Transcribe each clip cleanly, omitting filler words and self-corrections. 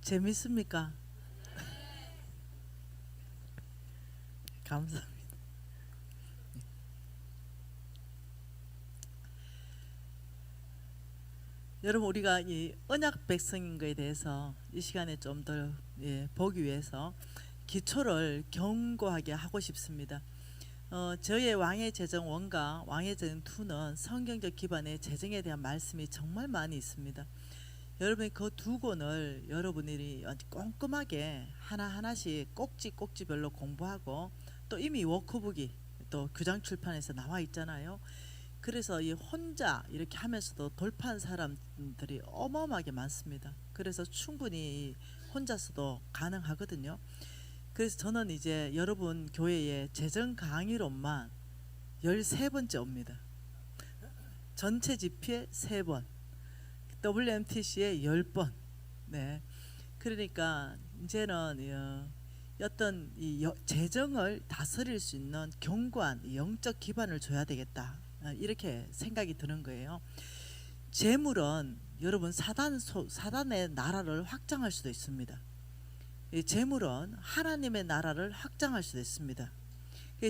재밌습니까? 감사합니다. 여러분, 우리가 이 언약 백성인 것에 대해서 이 시간에 좀 더 보기 위해서 기초를 견고하게 하고 싶습니다. 저의 왕의 제정 1과 왕의 제정 2는 성경적 기반의 제정에 대한 말씀이 정말 많이 있습니다. 여러분이 그 두 권을 여러분들이 아주 꼼꼼하게 하나하나씩 꼭지꼭지별로 공부하고, 또 이미 워크북이 또 교장 출판에서 나와 있잖아요. 그래서 이 혼자 이렇게 하면서도 돌파한 사람들이 어마어마하게 많습니다. 그래서 충분히 혼자서도 가능하거든요. 그래서 저는 이제 여러분 교회에 재정 강의론만 13번째 옵니다. 전체 집회에 3번, WMTC에 10번. 네. 그러니까 이제는 어떤 재정을 다스릴 수 있는 견고한 영적 기반을 줘야 되겠다. 이렇게 생각이 드는 거예요. 재물은 여러분 사단의 나라를 확장할 수도 있습니다. 이 재물은 하나님의 나라를 확장할 수도 있습니다.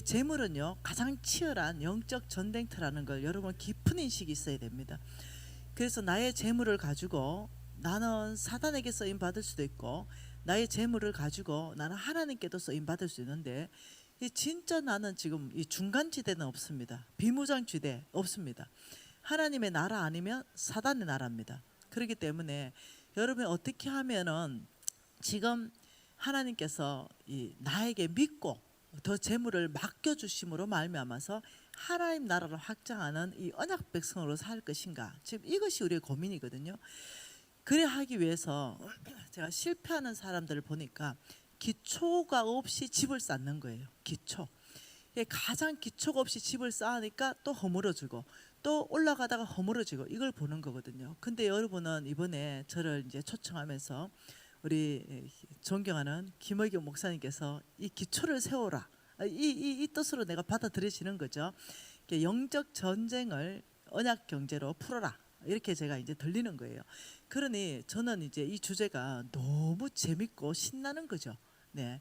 재물은요, 가장 치열한 영적 전쟁터라는 걸 여러분 깊은 인식이 있어야 됩니다. 그래서 나의 재물을 가지고 나는 사단에게 쓰임 받을 수도 있고, 나의 재물을 가지고 나는 하나님께도 쓰임 받을 수 있는데, 진짜 나는 지금 이 중간지대는 없습니다. 비무장지대 없습니다. 하나님의 나라 아니면 사단의 나라입니다. 그렇기 때문에 여러분이 어떻게 하면은 지금 하나님께서 나에게 믿고 더 재물을 맡겨주심으로 말미암아서 하나님 나라를 확장하는 이 언약 백성으로 살 것인가, 지금 이것이 우리의 고민이거든요. 그래 하기 위해서 제가 실패하는 사람들을 보니까 기초가 없이 집을 쌓는 거예요. 기초. 가장 기초가 없이 집을 쌓으니까 또 허물어지고, 또 올라가다가 허물어지고, 이걸 보는 거거든요. 근데 여러분은 이번에 저를 이제 초청하면서 우리 존경하는 김의겸 목사님께서 이 기초를 세워라, 이 뜻으로 내가 받아들여지는 거죠. 영적 전쟁을 언약 경제로 풀어라, 이렇게 제가 이제 들리는 거예요. 그러니 저는 이제 이 주제가 너무 재밌고 신나는 거죠. 네.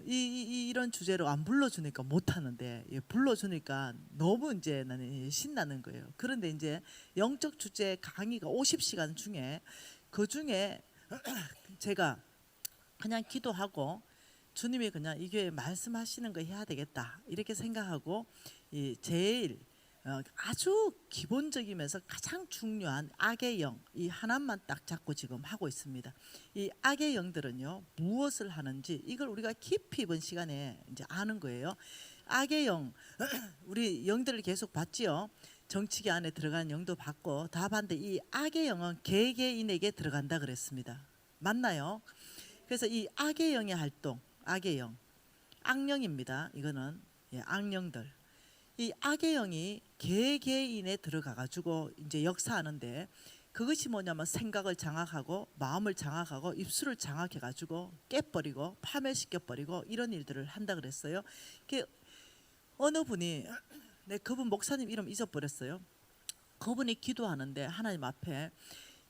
이런 주제로 안 불러주니까 못 하는데, 불러주니까 너무 이제 나는 신나는 거예요. 그런데 이제 영적 주제 강의가 50시간 중에 그 중에 제가 그냥 기도하고 주님이 그냥 이 교회에 말씀하시는 거 해야 되겠다, 이렇게 생각하고 제일 아주 기본적이면서 가장 중요한 악의 영, 이 하나만 딱 잡고 지금 하고 있습니다. 이 악의 영들은요, 무엇을 하는지 이걸 우리가 깊이 이번 시간에 이제 아는 거예요. 악의 영, 우리 영들을 계속 봤지요. 정치계 안에 들어간 영도 봤고 다 봤는데, 이 악의 영은 개개인에게 들어간다 그랬습니다. 맞나요? 그래서 이 악의 영의 활동, 악의 영, 악령입니다. 이거는 악령들. 이 악의 영이 개개인에 들어가 가지고 이제 역사하는데, 그것이 뭐냐면 생각을 장악하고 마음을 장악하고 입술을 장악해 가지고 깨버리고 파멸시켜 버리고 이런 일들을 한다 그랬어요. 어느 분이, 그분 목사님 이름 잊어버렸어요. 그분이 기도하는데 하나님 앞에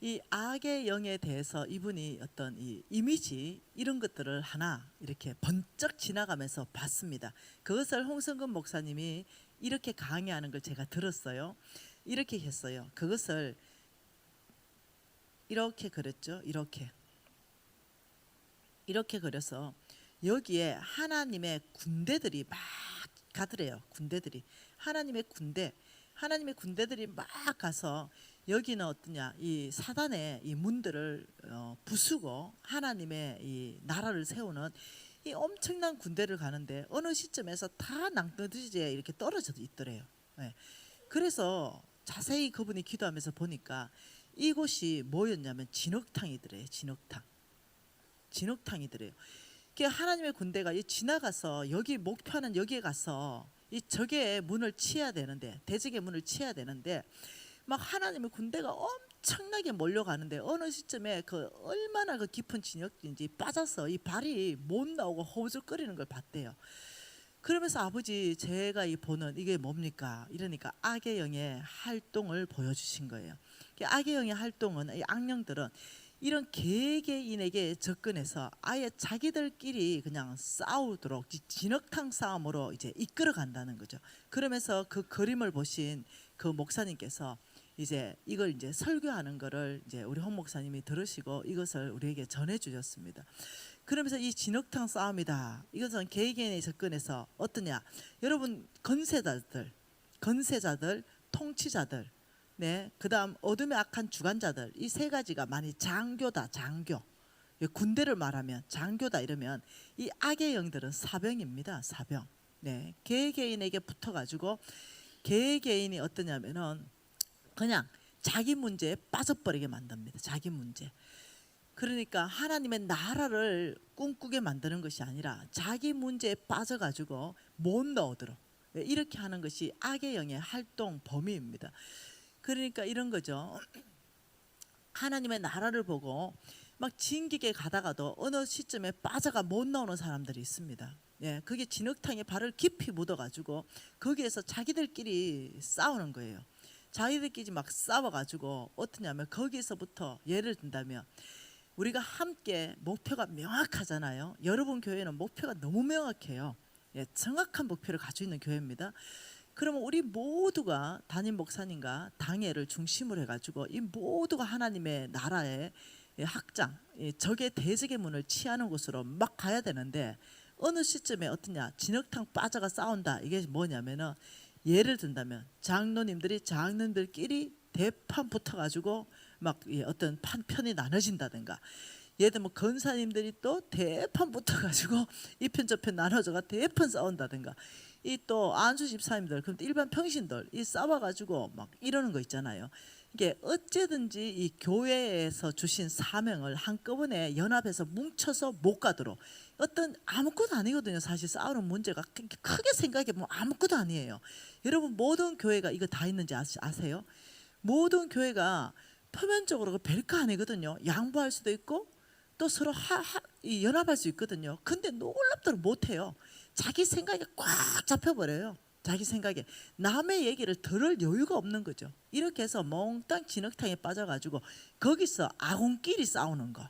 이 악의 영에 대해서 이분이 어떤 이 이미지 이런 것들을 하나 이렇게 번쩍 지나가면서 봤습니다. 그것을 홍성근 목사님이 이렇게 강의하는 걸 제가 들었어요. 이렇게 했어요. 그것을 이렇게 그렸죠. 이렇게 그려서 여기에 하나님의 군대들이 막 가더래요. 군대들이, 하나님의 군대들이 막 가서 여기는 어떠냐, 이 사단의 이 문들을 부수고 하나님의 이 나라를 세우는 이 엄청난 군대를 가는데, 어느 시점에서 다 낭떠러지에 이렇게 떨어져 있더래요. 네. 그래서 자세히 그분이 기도하면서 보니까 이곳이 뭐였냐면 진흙탕이더래요. 진흙탕이더래요. 하나님의 군대가 지나가서 여기 목표는 여기에 가서 이 적의 문을 치야 되는데, 대적의 문을 치야 되는데, 막 하나님의 군대가 엄청나게 몰려가는데 어느 시점에 그 얼마나 그 깊은 진역인지 빠져서 이 발이 못 나오고 허우적거리는 걸 봤대요. 그러면서 아버지, 제가 보는 이게 뭡니까? 이러니까 악의 영의 활동을 보여주신 거예요. 악의 영의 활동은, 이 악령들은 이런 개개인에게 접근해서 아예 자기들끼리 그냥 싸우도록 진흙탕 싸움으로 이제 이끌어 간다는 거죠. 그러면서 그 그림을 보신 그 목사님께서 이제 이걸 이제 설교하는 거를 이제 우리 홍 목사님이 들으시고 이것을 우리에게 전해 주셨습니다. 그러면서 이 진흙탕 싸움이다. 이것은 개개인의 접근해서 어떠냐? 여러분 건세자들, 통치자들, 네, 그다음 어둠의 악한 주관자들 이 세 가지가 많이 장교다. 장교. 군대를 말하면 장교다 이러면 이 악의 영들은 사병입니다. 사병. 네, 개개인에게 붙어가지고 개개인이 어떠냐면은 그냥 자기 문제에 빠져버리게 만듭니다. 자기 문제. 그러니까 하나님의 나라를 꿈꾸게 만드는 것이 아니라 자기 문제에 빠져가지고 못 넣어들어 이렇게 하는 것이 악의 영의 활동 범위입니다. 그러니까 이런 거죠. 하나님의 나라를 보고 막 진기게 가다가도 어느 시점에 빠져가 못 나오는 사람들이 있습니다. 예, 그게 진흙탕에 발을 깊이 묻어가지고 거기에서 자기들끼리 싸우는 거예요. 자기들끼리 막 싸워가지고 어떠냐면 거기에서부터 예를 든다면 우리가 함께 목표가 명확하잖아요. 여러분 교회는 목표가 너무 명확해요. 예, 정확한 목표를 가지고 있는 교회입니다. 그러면 우리 모두가 담임 목사님과 당회를 중심으로 해가지고 이 모두가 하나님의 나라의 확장, 적의 대적의 문을 취하는 곳으로 막 가야 되는데 어느 시점에 어떠냐 진흙탕 빠져가 싸운다. 이게 뭐냐면은 예를 든다면 장로님들끼리 대판 붙어가지고 막 어떤 편이 나눠진다든가 예를 들면 건사님들이 또 대판 붙어가지고 이 편 저 편 나눠져가 대판 싸운다든가 이 또 안수 집사님들 그럼 일반 평신들 이 싸워가지고 막 이러는 거 있잖아요. 이게 어쨌든지 이 교회에서 주신 사명을 한꺼번에 연합해서 뭉쳐서 못 가도록 어떤 아무것도 아니거든요. 사실 싸우는 문제가 크게 생각해 보면 아무것도 아니에요. 여러분 모든 교회가 이거 다 있는지 아세요? 모든 교회가 표면적으로 별거 아니거든요. 양보할 수도 있고 또 서로 연합할 수 있거든요. 근데 놀랍도록 못해요. 자기 생각에 꽉 잡혀버려요. 자기 생각에 남의 얘기를 들을 여유가 없는 거죠. 이렇게 해서 몽땅 진흙탕에 빠져가지고 거기서 아군끼리 싸우는 거,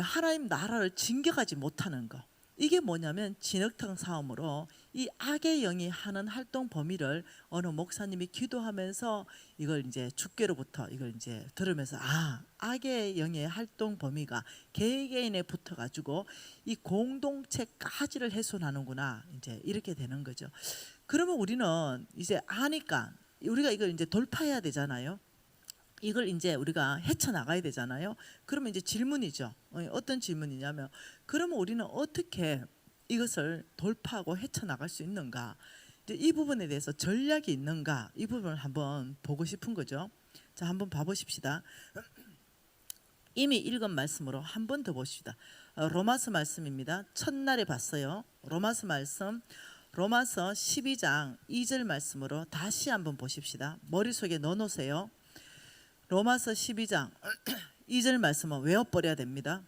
하나님 나라를 진격하지 못하는 거, 이게 뭐냐면 진흙탕 싸움으로 이 악의 영이 하는 활동 범위를 어느 목사님이 기도하면서 이걸 이제 주께로부터 이걸 이제 들으면서 악의 영의 활동 범위가 개개인에 붙어가지고 이 공동체까지를 훼손하는구나 이제 이렇게 되는 거죠. 그러면 우리는 이제 아니까 우리가 이걸 이제 돌파해야 되잖아요. 이걸 이제 우리가 헤쳐나가야 되잖아요. 그러면 이제 질문이죠. 어떤 질문이냐면 그러면 우리는 어떻게 이것을 돌파하고 헤쳐나갈 수 있는가, 이제 이 부분에 대해서 전략이 있는가, 이 부분을 한번 보고 싶은 거죠. 자, 한번 봐보십시다. 이미 읽은 말씀으로 한 번 더 보십시다. 로마서 말씀입니다. 첫날에 봤어요. 로마서 말씀 로마서 12장 2절 말씀으로 다시 한번 보십시다. 머릿속에 넣어놓으세요. 로마서 12장 2절 말씀은 외워버려야 됩니다.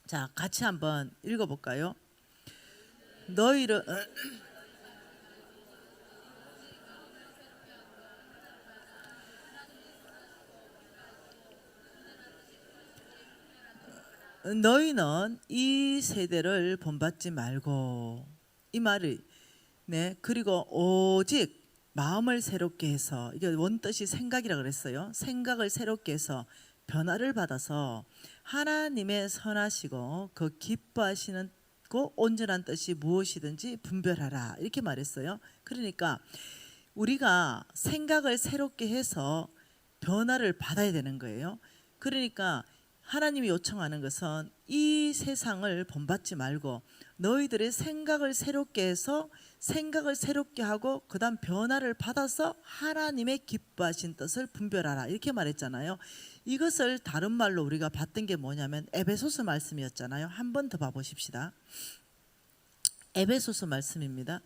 자, 같이 한번 읽어볼까요? 너희를 너희는 이 세대를 본받지 말고, 이 말이 그리고 오직 마음을 새롭게 해서, 이게 원뜻이 생각이라 그랬어요. 생각을 새롭게 해서 변화를 받아서 하나님의 선하시고 그 기뻐하시는 그 온전한 뜻이 무엇이든지 분별하라 이렇게 말했어요. 그러니까 우리가 생각을 새롭게 해서 변화를 받아야 되는 거예요. 그러니까 하나님이 요청하는 것은 이 세상을 본받지 말고 너희들의 생각을 새롭게 해서 생각을 새롭게 하고 그 다음 변화를 받아서 하나님의 기뻐하신 뜻을 분별하라 이렇게 말했잖아요. 이것을 다른 말로 우리가 봤던 게 뭐냐면 에베소서 말씀이었잖아요. 한 번 더 봐보십시다. 에베소서 말씀입니다.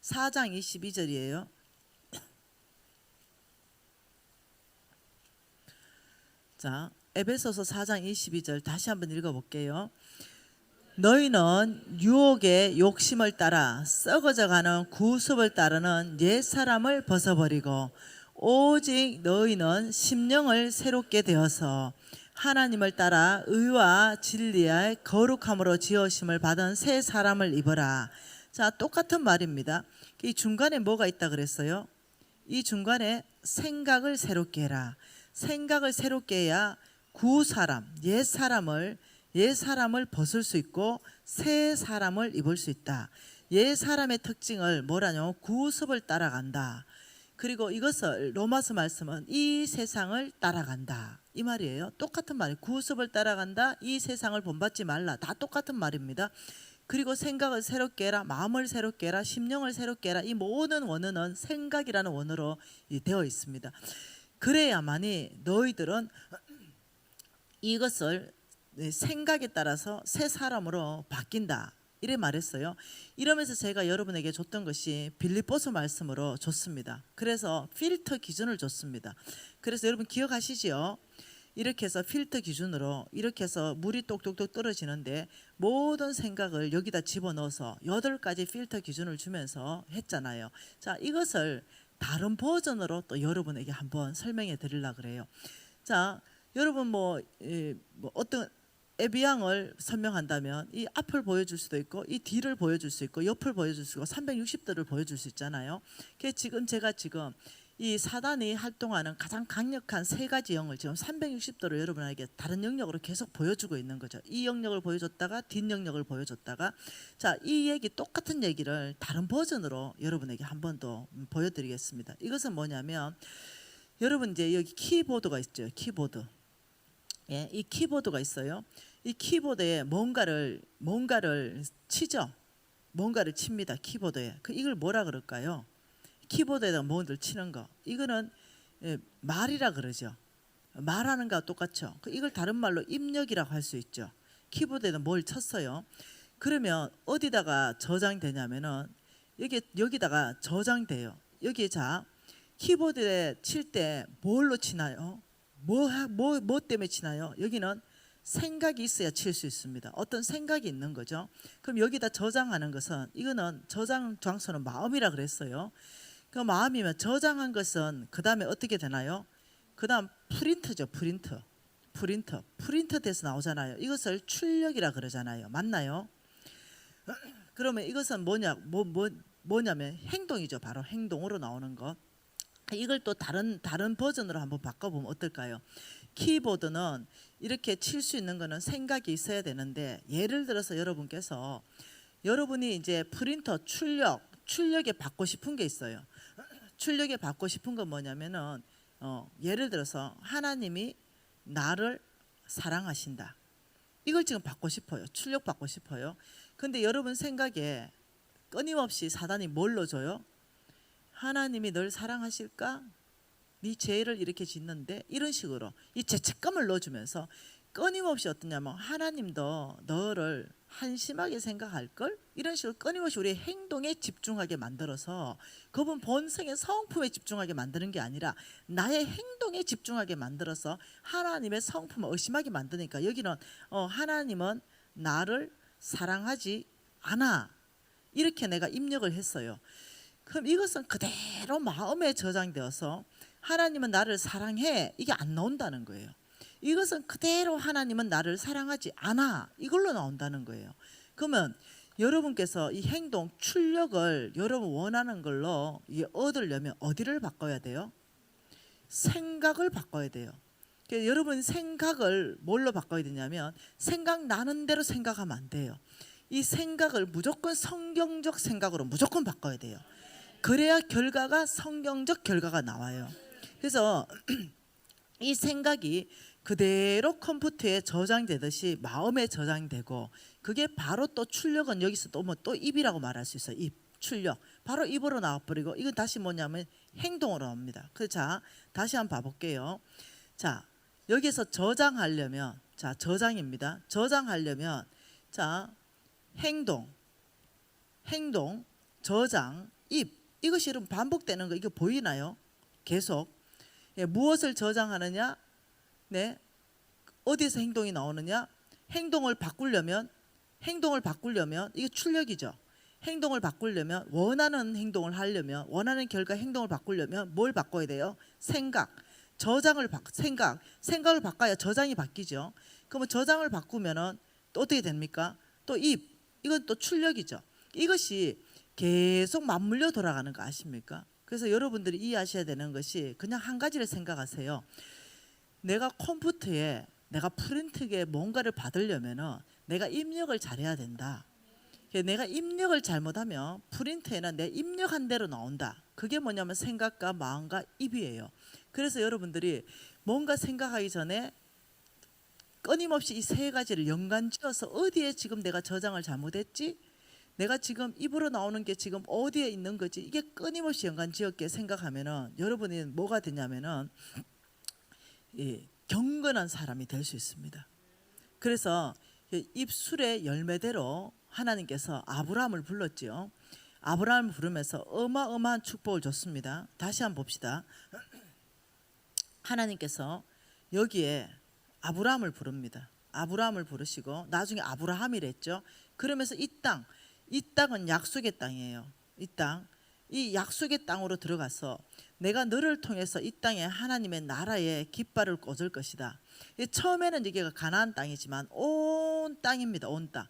4장 22절이에요. 자, 에베소서 4장 22절 다시 한번 읽어볼게요. 너희는 유혹의 욕심을 따라 썩어져가는 구습을 따르는 옛사람을 벗어버리고 오직 너희는 심령을 새롭게 되어서 하나님을 따라 의와 진리의 거룩함으로 지으심을 받은 새 사람을 입어라. 자, 똑같은 말입니다. 이 중간에 뭐가 있다 그랬어요? 이 중간에 생각을 새롭게 해라. 생각을 새롭게 해야 구사람, 옛 사람을 벗을 수 있고 새 사람을 입을 수 있다. 옛 사람의 특징을 뭐라뇨? 구습을 따라간다. 그리고 이것을 로마서 말씀은 이 세상을 따라간다 이 말이에요. 똑같은 말이에요. 구습을 따라간다. 이 세상을 본받지 말라. 다 똑같은 말입니다. 그리고 생각을 새롭게 해라. 마음을 새롭게 해라. 심령을 새롭게 해라. 이 모든 원어는 생각이라는 원어로 되어 있습니다. 그래야만이 너희들은 이것을 생각에 따라서 새 사람으로 바뀐다 이래 말했어요. 이러면서 제가 여러분에게 줬던 것이 빌립보서 말씀으로 줬습니다. 그래서 필터 기준을 줬습니다. 그래서 여러분 기억하시지요? 이렇게 해서 필터 기준으로 이렇게 해서 물이 똑똑똑 떨어지는데 모든 생각을 여기다 집어넣어서 8가지 필터 기준을 주면서 했잖아요. 자, 이것을 다른 버전으로 또 여러분에게 한번 설명해 드리려고 그래요. 자, 여러분 뭐 어떤 에비앙을 설명한다면 이 앞을 보여줄 수도 있고 이 뒤를 보여줄 수 있고 옆을 보여줄 수 있고 360도를 보여줄 수 있잖아요. 그래서 제가 지금 이 사단이 활동하는 가장 강력한 3가지 영을 지금 360도로 여러분에게 다른 영역으로 계속 보여주고 있는 거죠. 이 영역을 보여줬다가 뒷 영역을 보여줬다가 자, 이 얘기 똑같은 얘기를 다른 버전으로 여러분에게 한 번 더 보여드리겠습니다. 이것은 뭐냐면 여러분 이제 여기 키보드가 있죠. 키보드. 예, 이 키보드가 있어요. 이 키보드에 뭔가를 치죠. 뭔가를 칩니다. 키보드에. 이걸 뭐라 그럴까요? 키보드에다 뭔가를 치는 거. 이거는 말이라 그러죠. 말하는 거와 똑같죠. 이걸 다른 말로 입력이라고 할 수 있죠. 키보드에다 뭘 쳤어요. 그러면 어디다가 저장되냐면은 여기다가 저장돼요. 여기 자 키보드에 칠 때 뭘로 치나요? 뭐 때문에 치나요? 여기는 생각이 있어야 칠 수 있습니다. 어떤 생각이 있는 거죠. 그럼 여기다 저장하는 것은 이거는 저장 장소는 마음이라 그랬어요. 그 마음이면 저장한 것은 그 다음에 어떻게 되나요? 그 다음 프린트죠. 프린트 돼서 나오잖아요. 이것을 출력이라 그러잖아요. 맞나요? 그러면 이것은 뭐냐면 행동이죠. 바로 행동으로 나오는 것. 이걸 또 다른 버전으로 한번 바꿔보면 어떨까요? 키보드는 이렇게 칠 수 있는 거는 생각이 있어야 되는데 예를 들어서 여러분이 이제 프린터 출력에 받고 싶은 게 있어요. 출력에 받고 싶은 건 뭐냐면은 예를 들어서 하나님이 나를 사랑하신다. 이걸 지금 받고 싶어요. 출력 받고 싶어요. 근데 여러분 생각에 끊임없이 사단이 뭘 넣어줘요? 하나님이 널 사랑하실까? 네 죄를 이렇게 짓는데 이런 식으로 이 죄책감을 넣어주면서 끊임없이 어떠냐면 하나님도 너를 한심하게 생각할걸? 이런 식으로 끊임없이 우리의 행동에 집중하게 만들어서 그분 본성의 성품에 집중하게 만드는 게 아니라 나의 행동에 집중하게 만들어서 하나님의 성품을 의심하게 만드니까 여기는 하나님은 나를 사랑하지 않아 이렇게 내가 입력을 했어요. 그럼 이것은 그대로 마음에 저장되어서 하나님은 나를 사랑해 이게 안 나온다는 거예요. 이것은 그대로 하나님은 나를 사랑하지 않아 이걸로 나온다는 거예요. 그러면 여러분께서 이 행동 출력을 여러분 원하는 걸로 얻으려면 어디를 바꿔야 돼요? 생각을 바꿔야 돼요. 그러니까 여러분 생각을 뭘로 바꿔야 되냐면 생각나는 대로 생각하면 안 돼요. 이 생각을 무조건 성경적 생각으로 무조건 바꿔야 돼요. 그래야 결과가 성경적 결과가 나와요. 그래서 이 생각이 그대로 컴퓨터에 저장되듯이 마음에 저장되고 그게 바로 또 출력은 여기서 또 입이라고 말할 수 있어요. 입 출력 바로 입으로 나와버리고 이건 다시 뭐냐면 행동으로 나옵니다. 자 다시 한번 봐볼게요. 자 여기서 저장하려면 자 저장입니다. 저장하려면 자 행동 저장 입 이것이 여러분 반복되는 거 이거 보이나요? 계속 무엇을 저장하느냐? 네, 어디서 행동이 나오느냐? 행동을 바꾸려면 이게 출력이죠. 행동을 바꾸려면, 원하는 행동을 하려면, 원하는 결과 행동을 바꾸려면 뭘 바꿔야 돼요? 생각. 생각을 바꿔야 저장이 바뀌죠. 그러면 저장을 바꾸면은 또 어떻게 됩니까? 또 이건 또 출력이죠. 이것이 계속 맞물려 돌아가는 거 아십니까? 그래서 여러분들이 이해하셔야 되는 것이 그냥 한 가지를 생각하세요. 내가 컴퓨터에 내가 프린트기에 뭔가를 받으려면은 내가 입력을 잘해야 된다. 내가 입력을 잘못하면 프린트에는 내 입력한 대로 나온다. 그게 뭐냐면 생각과 마음과 입이에요. 그래서 여러분들이 뭔가 생각하기 전에 끊임없이 이 세 가지를 연관지어서 어디에 지금 내가 저장을 잘못했지? 내가 지금 입으로 나오는 게 지금 어디에 있는 거지? 이게 끊임없이 연관지었게 생각하면은 여러분이 뭐가 되냐면은 경건한 사람이 될 수 있습니다. 그래서 입술의 열매대로 하나님께서 아브라함을 불렀지요. 아브라함을 부르면서 어마어마한 축복을 줬습니다. 다시 한번 봅시다. 하나님께서 여기에 아브라함을 부릅니다. 아브라함을 부르시고 나중에 아브라함이랬죠. 그러면서 이 땅은 약속의 땅이에요. 이 약속의 땅으로 들어가서 내가 너를 통해서 이 땅에 하나님의 나라의 깃발을 꽂을 것이다. 처음에는 이게 가나안 땅이지만 온 땅입니다. 온 땅.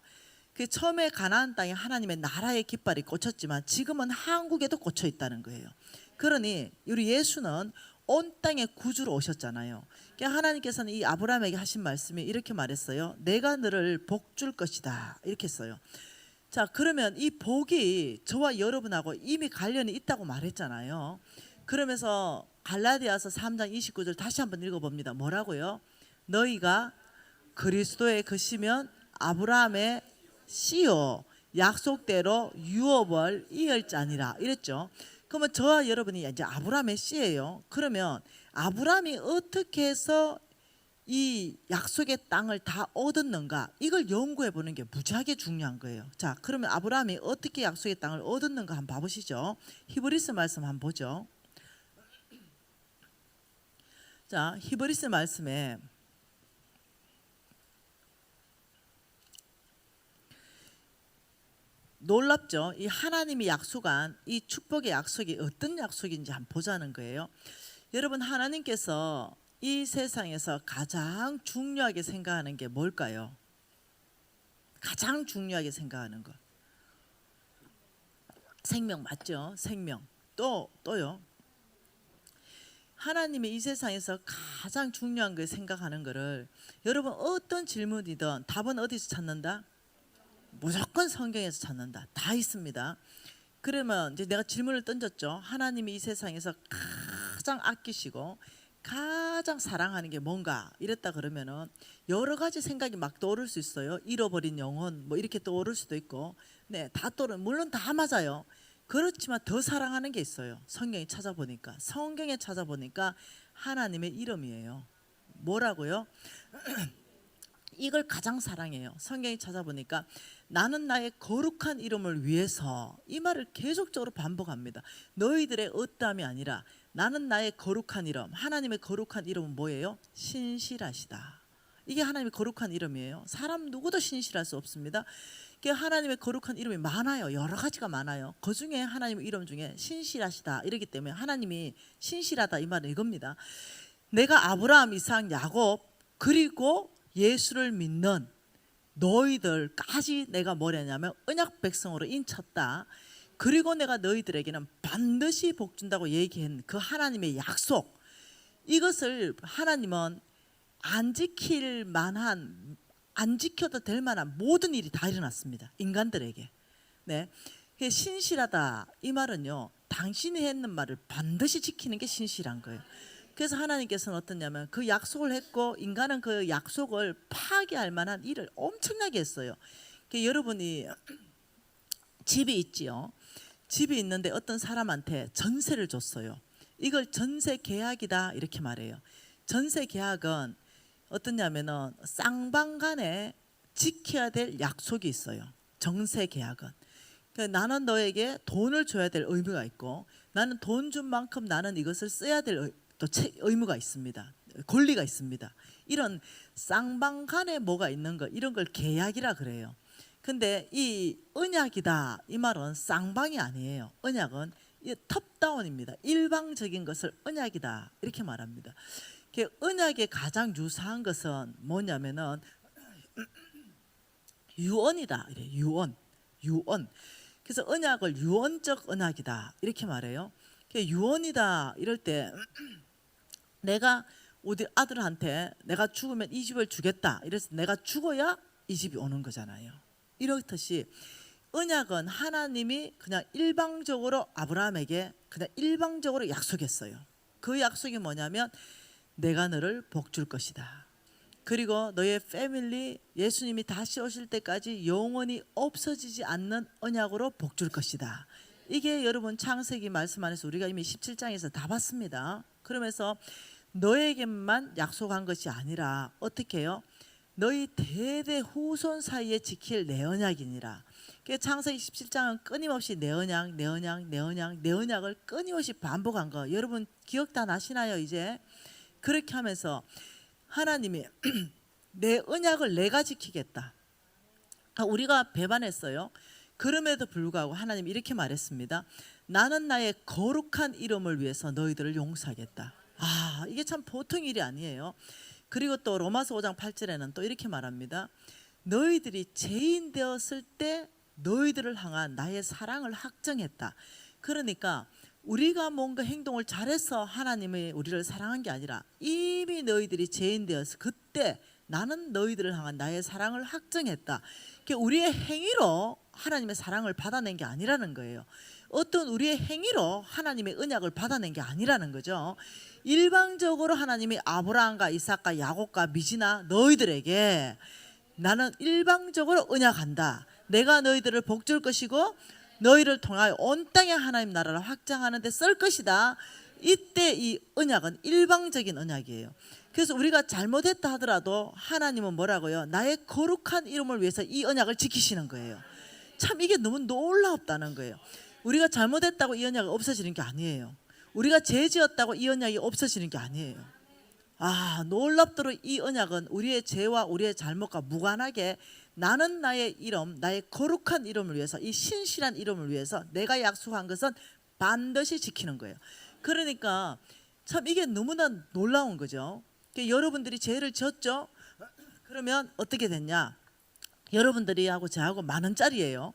처음에 가나안 땅에 하나님의 나라의 깃발이 꽂혔지만 지금은 한국에도 꽂혀 있다는 거예요. 그러니 우리 예수는 온 땅에 구주로 오셨잖아요. 하나님께서는 이 아브라함에게 하신 말씀이 이렇게 말했어요. 내가 너를 복 줄 것이다. 이렇게 했어요. 자, 그러면 이 복이 저와 여러분하고 이미 관련이 있다고 말했잖아요. 그러면서 갈라디아서 3장 29절 다시 한번 읽어봅니다. 뭐라고요? 너희가 그리스도의 것이면 아브라함의 씨요 약속대로 유업을 이을 자니라 이랬죠. 그러면 저와 여러분이 이제 아브라함의 씨예요. 그러면 아브라함이 어떻게 해서 이 약속의 땅을 다 얻었는가, 이걸 연구해 보는 게 무지하게 중요한 거예요. 자, 그러면 아브라함이 어떻게 약속의 땅을 얻었는가 한번 봐보시죠. 히브리서 말씀 한번 보죠. 자, 히브리서 말씀에 놀랍죠. 이 하나님이 약속한 이 축복의 약속이 어떤 약속인지 한번 보자는 거예요. 여러분, 하나님께서 이 세상에서 가장 중요하게 생각하는 게 뭘까요? 가장 중요하게 생각하는 것. 생명 맞죠? 생명. 또요. 하나님이 이 세상에서 가장 중요한 걸 생각하는 거를 여러분 어떤 질문이든 답은 어디서 찾는다? 무조건 성경에서 찾는다. 다 있습니다. 그러면 이제 내가 질문을 던졌죠. 하나님이 이 세상에서 가장 아끼시고 가장 사랑하는 게 뭔가 이랬다 그러면은 여러 가지 생각이 막 떠오를 수 있어요. 잃어버린 영혼 뭐 이렇게 떠오를 수도 있고, 네, 다 떠오르. 물론 다 맞아요. 그렇지만 더 사랑하는 게 있어요. 성경에 찾아보니까 하나님의 이름이에요. 뭐라고요? 이걸 가장 사랑해요. 성경에 찾아보니까 나는 나의 거룩한 이름을 위해서, 이 말을 계속적으로 반복합니다. 너희들의 어떠함이 아니라 나는 나의 거룩한 이름. 하나님의 거룩한 이름은 뭐예요? 신실하시다. 이게 하나님의 거룩한 이름이에요. 사람 누구도 신실할 수 없습니다. 하나님의 거룩한 이름이 많아요. 여러 가지가 많아요. 그 중에 하나님의 이름 중에 신실하시다 이러기 때문에 하나님이 신실하다 이 말은 이겁니다. 내가 아브라함, 이삭, 야곱 그리고 예수를 믿는 너희들까지 내가 뭐냐면 언약 백성으로 인쳤다. 그리고 내가 너희들에게는 반드시 복 준다고 얘기한 그 하나님의 약속, 이것을 하나님은 안 지켜도 될 만한 모든 일이 다 일어났습니다. 인간들에게. 네, 신실하다 이 말은요, 당신이 했는 말을 반드시 지키는 게 신실한 거예요. 그래서 하나님께서는 어떠냐면 그 약속을 했고 인간은 그 약속을 파괴할 만한 일을 엄청나게 했어요. 여러분이 집이 있지요. 집이 있는데 어떤 사람한테 전세를 줬어요. 이걸 전세 계약이다 이렇게 말해요. 전세 계약은 어떠냐면은 쌍방간에 지켜야 될 약속이 있어요. 전세 계약은. 나는 너에게 돈을 줘야 될 의무가 있고, 나는 돈 준 만큼 나는 이것을 써야 될 또 의무가 있습니다. 권리가 있습니다. 이런 쌍방간에 뭐가 있는 거, 이런 걸 계약이라 그래요. 근데 이 언약이다 이 말은 쌍방이 아니에요. 언약은 톱다운입니다. 일방적인 것을 언약이다 이렇게 말합니다. 언약의 가장 유사한 것은 뭐냐면은 유언이다 이래. 유언. 그래서 언약을 유언적 언약이다 이렇게 말해요. 유언이다 이럴 때 내가 우리 아들한테 내가 죽으면 이 집을 주겠다 이래서 내가 죽어야 이 집이 오는 거잖아요. 이렇듯이 언약은 하나님이 그냥 일방적으로 아브라함에게 그냥 일방적으로 약속했어요. 그 약속이 뭐냐면 내가 너를 복 줄 것이다. 그리고 너의 패밀리 예수님이 다시 오실 때까지 영원히 없어지지 않는 언약으로 복 줄 것이다. 이게 여러분 창세기 말씀 안에서 우리가 이미 17장에서 다 봤습니다. 그러면서 너에게만 약속한 것이 아니라 어떻게 해요? 너희 대대 후손 사이에 지킬 내 언약이니라. 창세기 17장은 끊임없이 내 언약을 끊임없이 반복한 거 여러분 기억 다 나시나요? 이제 그렇게 하면서 하나님이 내 언약을 내가 지키겠다. 우리가 배반했어요. 그럼에도 불구하고 하나님이 이렇게 말했습니다. 나는 나의 거룩한 이름을 위해서 너희들을 용서하겠다. 이게 참 보통 일이 아니에요. 그리고 또 로마서 5장 8절에는 또 이렇게 말합니다. 너희들이 죄인 되었을 때 너희들을 향한 나의 사랑을 확정했다. 그러니까 우리가 뭔가 행동을 잘해서 하나님이 우리를 사랑한 게 아니라 이미 너희들이 죄인 되어서 그때 나는 너희들을 향한 나의 사랑을 확정했다. 우리의 행위로 하나님의 사랑을 받아낸 게 아니라는 거예요. 어떤 우리의 행위로 하나님의 언약을 받아낸 게 아니라는 거죠. 일방적으로 하나님이 아브라함과 이삭과 야곱과 미지나 너희들에게 나는 일방적으로 언약한다. 내가 너희들을 복 줄 것이고 너희를 통하여 온 땅의 하나님 나라를 확장하는 데 쓸 것이다. 이때 이 언약은 일방적인 언약이에요. 그래서 우리가 잘못했다 하더라도 하나님은 뭐라고요? 나의 거룩한 이름을 위해서 이 언약을 지키시는 거예요. 참 이게 너무 놀랍다는 거예요. 우리가 잘못했다고 이 언약이 없어지는 게 아니에요. 우리가 죄 지었다고 이 언약이 없어지는 게 아니에요. 놀랍도록 이 언약은 우리의 죄와 우리의 잘못과 무관하게 나는 나의 이름, 나의 거룩한 이름을 위해서 이 신실한 이름을 위해서 내가 약속한 것은 반드시 지키는 거예요. 그러니까 참 이게 너무나 놀라운 거죠. 여러분들이 죄를 지었죠? 그러면 어떻게 됐냐? 여러분들이 하고 저하고 10,000원짜리예요.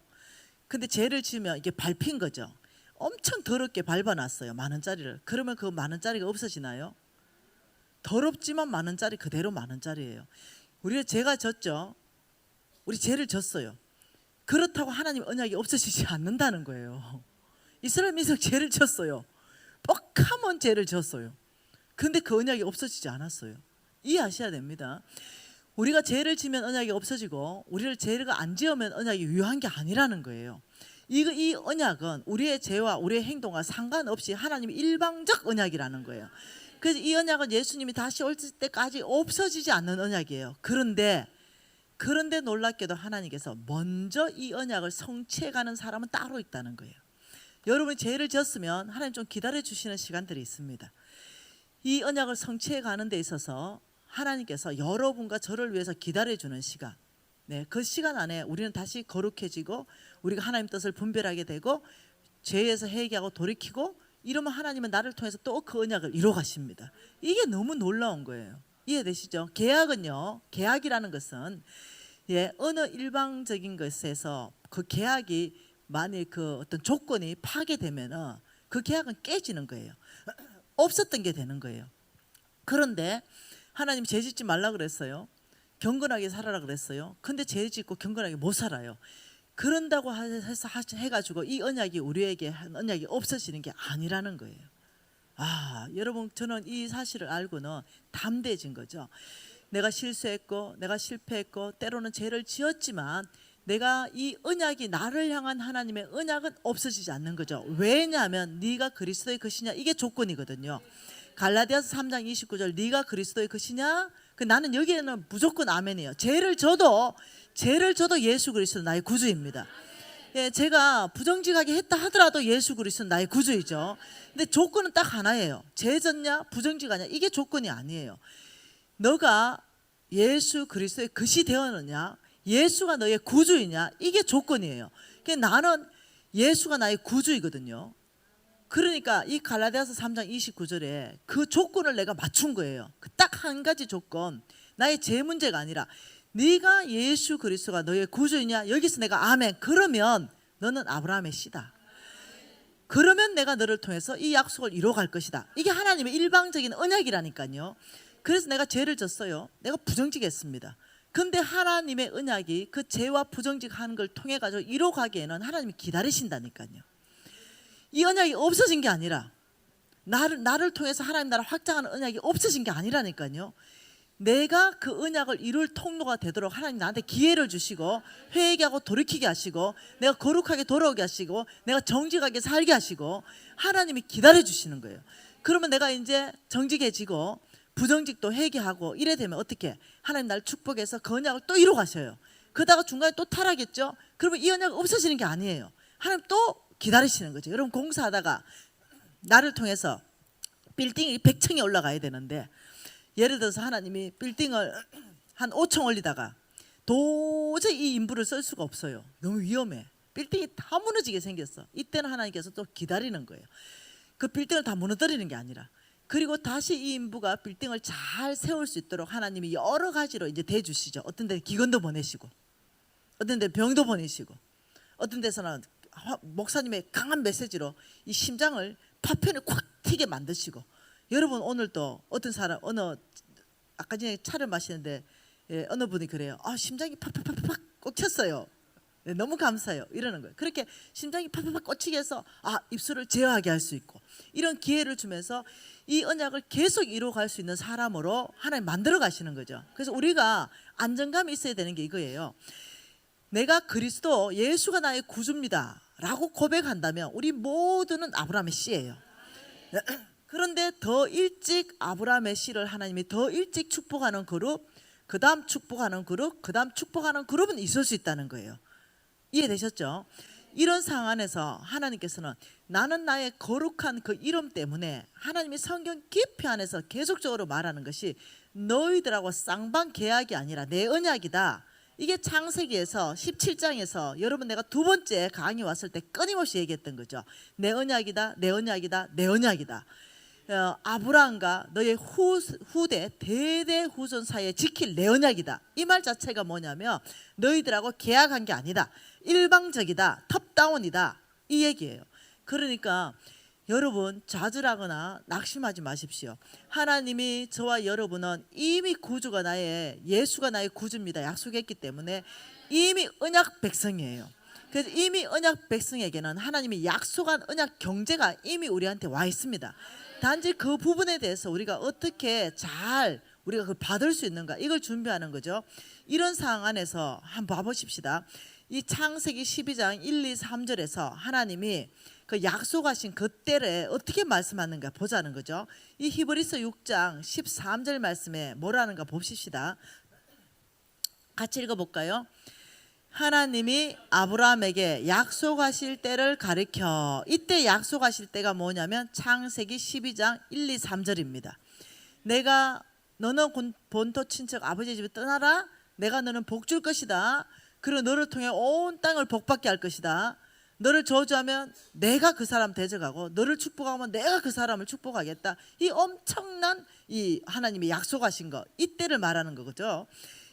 근데 죄를 지으면 이게 밟힌 거죠. 엄청 더럽게 밟아놨어요. 10,000원짜리를. 그러면 그 10,000원짜리가 없어지나요? 더럽지만 10,000원짜리 그대로 10,000원짜리예요. 우리가 죄가 졌죠. 우리 죄를 졌어요. 그렇다고 하나님 언약이 없어지지 않는다는 거예요. 이스라엘 민족 죄를 졌어요. 뻑하면 죄를 졌어요. 근데 그 언약이 없어지지 않았어요. 이해하셔야 됩니다. 우리가 죄를 지면 언약이 없어지고 우리를 죄를 안 지으면 언약이 유효한 게 아니라는 거예요. 이 언약은 우리의 죄와 우리의 행동과 상관없이 하나님의 일방적 언약이라는 거예요. 그래서 이 언약은 예수님이 다시 올 때까지 없어지지 않는 언약이에요. 그런데 놀랍게도 하나님께서 먼저 이 언약을 성취해가는 사람은 따로 있다는 거예요. 여러분이 죄를 지었으면 하나님 좀 기다려 주시는 시간들이 있습니다. 이 언약을 성취해가는 데 있어서 하나님께서 여러분과 저를 위해서 기다려주는 시간, 그 시간 안에 우리는 다시 거룩해지고 우리가 하나님 뜻을 분별하게 되고 죄에서 회개하고 돌이키고 이러면 하나님은 나를 통해서 또 그 언약을 이루어 가십니다. 이게 너무 놀라운 거예요. 이해되시죠? 계약은요, 계약이라는 것은 어느 일방적인 것에서 그 계약이 만일 그 어떤 조건이 파괴되면 그 계약은 깨지는 거예요. 없었던 게 되는 거예요. 그런데 하나님 죄 짓지 말라 그랬어요. 경건하게 살아라 그랬어요. 근데 죄 짓고 경건하게 못 살아요. 그런다고 해서 해가지고 이 언약이 우리에게 한 언약이 없어지는 게 아니라는 거예요. 여러분 저는 이 사실을 알고는 담대해진 거죠. 내가 실수했고 내가 실패했고 때로는 죄를 지었지만 내가 이 언약이 나를 향한 하나님의 언약은 없어지지 않는 거죠. 왜냐하면 네가 그리스도의 것이냐 이게 조건이거든요. 갈라디아서 3장 29절 네가 그리스도의 것이냐? 나는 여기에는 무조건 아멘이에요. 죄를 져도 예수 그리스도 나의 구주입니다. 제가 부정직하게 했다 하더라도 예수 그리스도 나의 구주이죠. 근데 조건은 딱 하나예요. 죄 졌냐 부정직하냐 이게 조건이 아니에요. 너가 예수 그리스도의 것이 되었느냐 예수가 너의 구주이냐? 이게 조건이에요. 그러니까 나는 예수가 나의 구주이거든요. 그러니까 이 갈라디아서 3장 29절에 그 조건을 내가 맞춘 거예요. 그 딱 한 가지 조건. 나의 제 문제가 아니라 네가 예수 그리스도가 너의 구주이냐? 여기서 내가 아멘. 그러면 너는 아브라함의 씨다. 그러면 내가 너를 통해서 이 약속을 이루어갈 것이다. 이게 하나님의 일방적인 언약이라니까요. 그래서 내가 죄를 졌어요. 내가 부정직했습니다. 근데 하나님의 언약이 그 죄와 부정직하는 걸 통해 가지고 이루어가기에는 하나님이 기다리신다니까요. 이 언약이 없어진 게 아니라 나를 통해서 하나님 나라 확장하는 언약이 없어진 게 아니라니까요. 내가 그 언약을 이룰 통로가 되도록 하나님 나한테 기회를 주시고 회개하고 돌이키게 하시고 내가 거룩하게 돌아오게 하시고 내가 정직하게 살게 하시고 하나님이 기다려 주시는 거예요. 그러면 내가 이제 정직해지고 부정직도 회개하고 이래 되면 어떻게? 하나님 나를 축복해서 그 언약을 또 이루어 가셔요. 그러다가 중간에 또 타락했죠? 그러면 이 언약이 없어지는 게 아니에요. 하나님 또 기다리시는 거죠. 여러분 공사하다가 나를 통해서 빌딩이 100층에 올라가야 되는데 예를 들어서 하나님이 빌딩을 한 5층 올리다가 도저히 이 인부를 쓸 수가 없어요. 너무 위험해. 빌딩이 다 무너지게 생겼어. 이때는 하나님께서 또 기다리는 거예요. 그 빌딩을 다 무너뜨리는 게 아니라 그리고 다시 이 인부가 빌딩을 잘 세울 수 있도록 하나님이 여러 가지로 이제 대주시죠. 어떤 데는 기근도 보내시고 어떤 데는 병도 보내시고 어떤 데서는 목사님의 강한 메시지로 이 심장을 파편을 콱 튀게 만드시고 여러분 오늘도 어떤 사람 아까 전에 차를 마시는데 어느 분이 그래요. 심장이 팍팍팍팍 꽂혔어요. 네, 너무 감사해요. 이러는 거예요. 그렇게 심장이 팍팍팍 꽂히게 해서 입술을 제어하게 할 수 있고 이런 기회를 주면서 이 언약을 계속 이루어갈 수 있는 사람으로 하나님 만들어 가시는 거죠. 그래서 우리가 안정감이 있어야 되는 게 이거예요. 내가 그리스도 예수가 나의 구주입니다 라고 고백한다면 우리 모두는 아브라함의 씨예요. 그런데 더 일찍 아브라함의 씨를 하나님이 더 일찍 축복하는 그룹, 그 다음 축복하는 그룹, 그 다음 축복하는 그룹은 있을 수 있다는 거예요. 이해되셨죠? 이런 상황 안에서 하나님께서는 나는 나의 거룩한 그 이름 때문에 하나님이 성경 깊이 안에서 계속적으로 말하는 것이 너희들하고 쌍방 계약이 아니라 내 언약이다. 이게 창세기에서 17장에서 여러분 내가 두 번째 강의 왔을 때 끊임없이 얘기했던 거죠. 내 언약이다, 내 언약이다, 내 언약이다. 아브라함과 너의 후대 대대 후손 사이에 지킬 내 언약이다. 이 말 자체가 뭐냐면 너희들하고 계약한 게 아니다. 일방적이다. 톱다운이다. 이 얘기예요. 그러니까 여러분 좌절하거나 낙심하지 마십시오. 하나님이 저와 여러분은 이미 구주가 예수가 나의 구주입니다 약속했기 때문에 이미 언약 백성이에요. 그래서 이미 언약 백성에게는 하나님이 약속한 언약 경제가 이미 우리한테 와 있습니다. 단지 그 부분에 대해서 우리가 어떻게 잘 우리가 그걸 받을 수 있는가 이걸 준비하는 거죠. 이런 상황 안에서 한번 봐보십시다. 이 창세기 12장 1, 2, 3절에서 하나님이 그 약속하신 그 때를 어떻게 말씀하는가 보자는 거죠. 이 히브리서 6장 13절 말씀에 뭐라는가 봅시다. 같이 읽어볼까요? 하나님이 아브라함에게 약속하실 때를 가리켜 이때 약속하실 때가 뭐냐면 창세기 12장 1, 2, 3절입니다. 내가 너는 본토 친척 아버지 집에 떠나라. 내가 너는 복 줄 것이다. 그리고 너를 통해 온 땅을 복받게 할 것이다. 너를 저주하면 내가 그 사람 대적하고 너를 축복하면 내가 그 사람을 축복하겠다. 이 엄청난 이 하나님이 약속하신 거 이때를 말하는 거죠.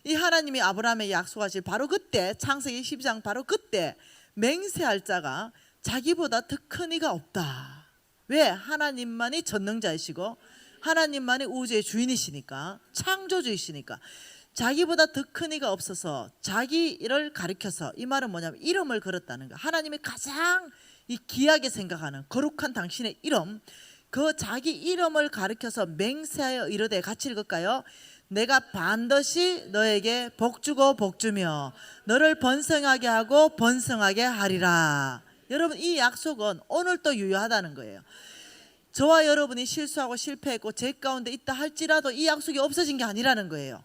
이 하나님이 아브라함에게 약속하실 바로 그때 창세기 12장 바로 그때 맹세할 자가 자기보다 더 큰 이가 없다. 왜? 하나님만이 전능자이시고 하나님만이 우주의 주인이시니까 창조주이시니까 자기보다 더 큰 이가 없어서 자기를 가리켜서 이 말은 뭐냐면 이름을 걸었다는 거. 하나님이 가장 이 귀하게 생각하는 거룩한 당신의 이름 그 자기 이름을 가리켜서 맹세하여 이르되 같이 읽을까요? 내가 반드시 너에게 복주고 복주며 너를 번성하게 하고 번성하게 하리라. 여러분 이 약속은 오늘도 유효하다는 거예요. 저와 여러분이 실수하고 실패했고 죄 가운데 있다 할지라도 이 약속이 없어진 게 아니라는 거예요.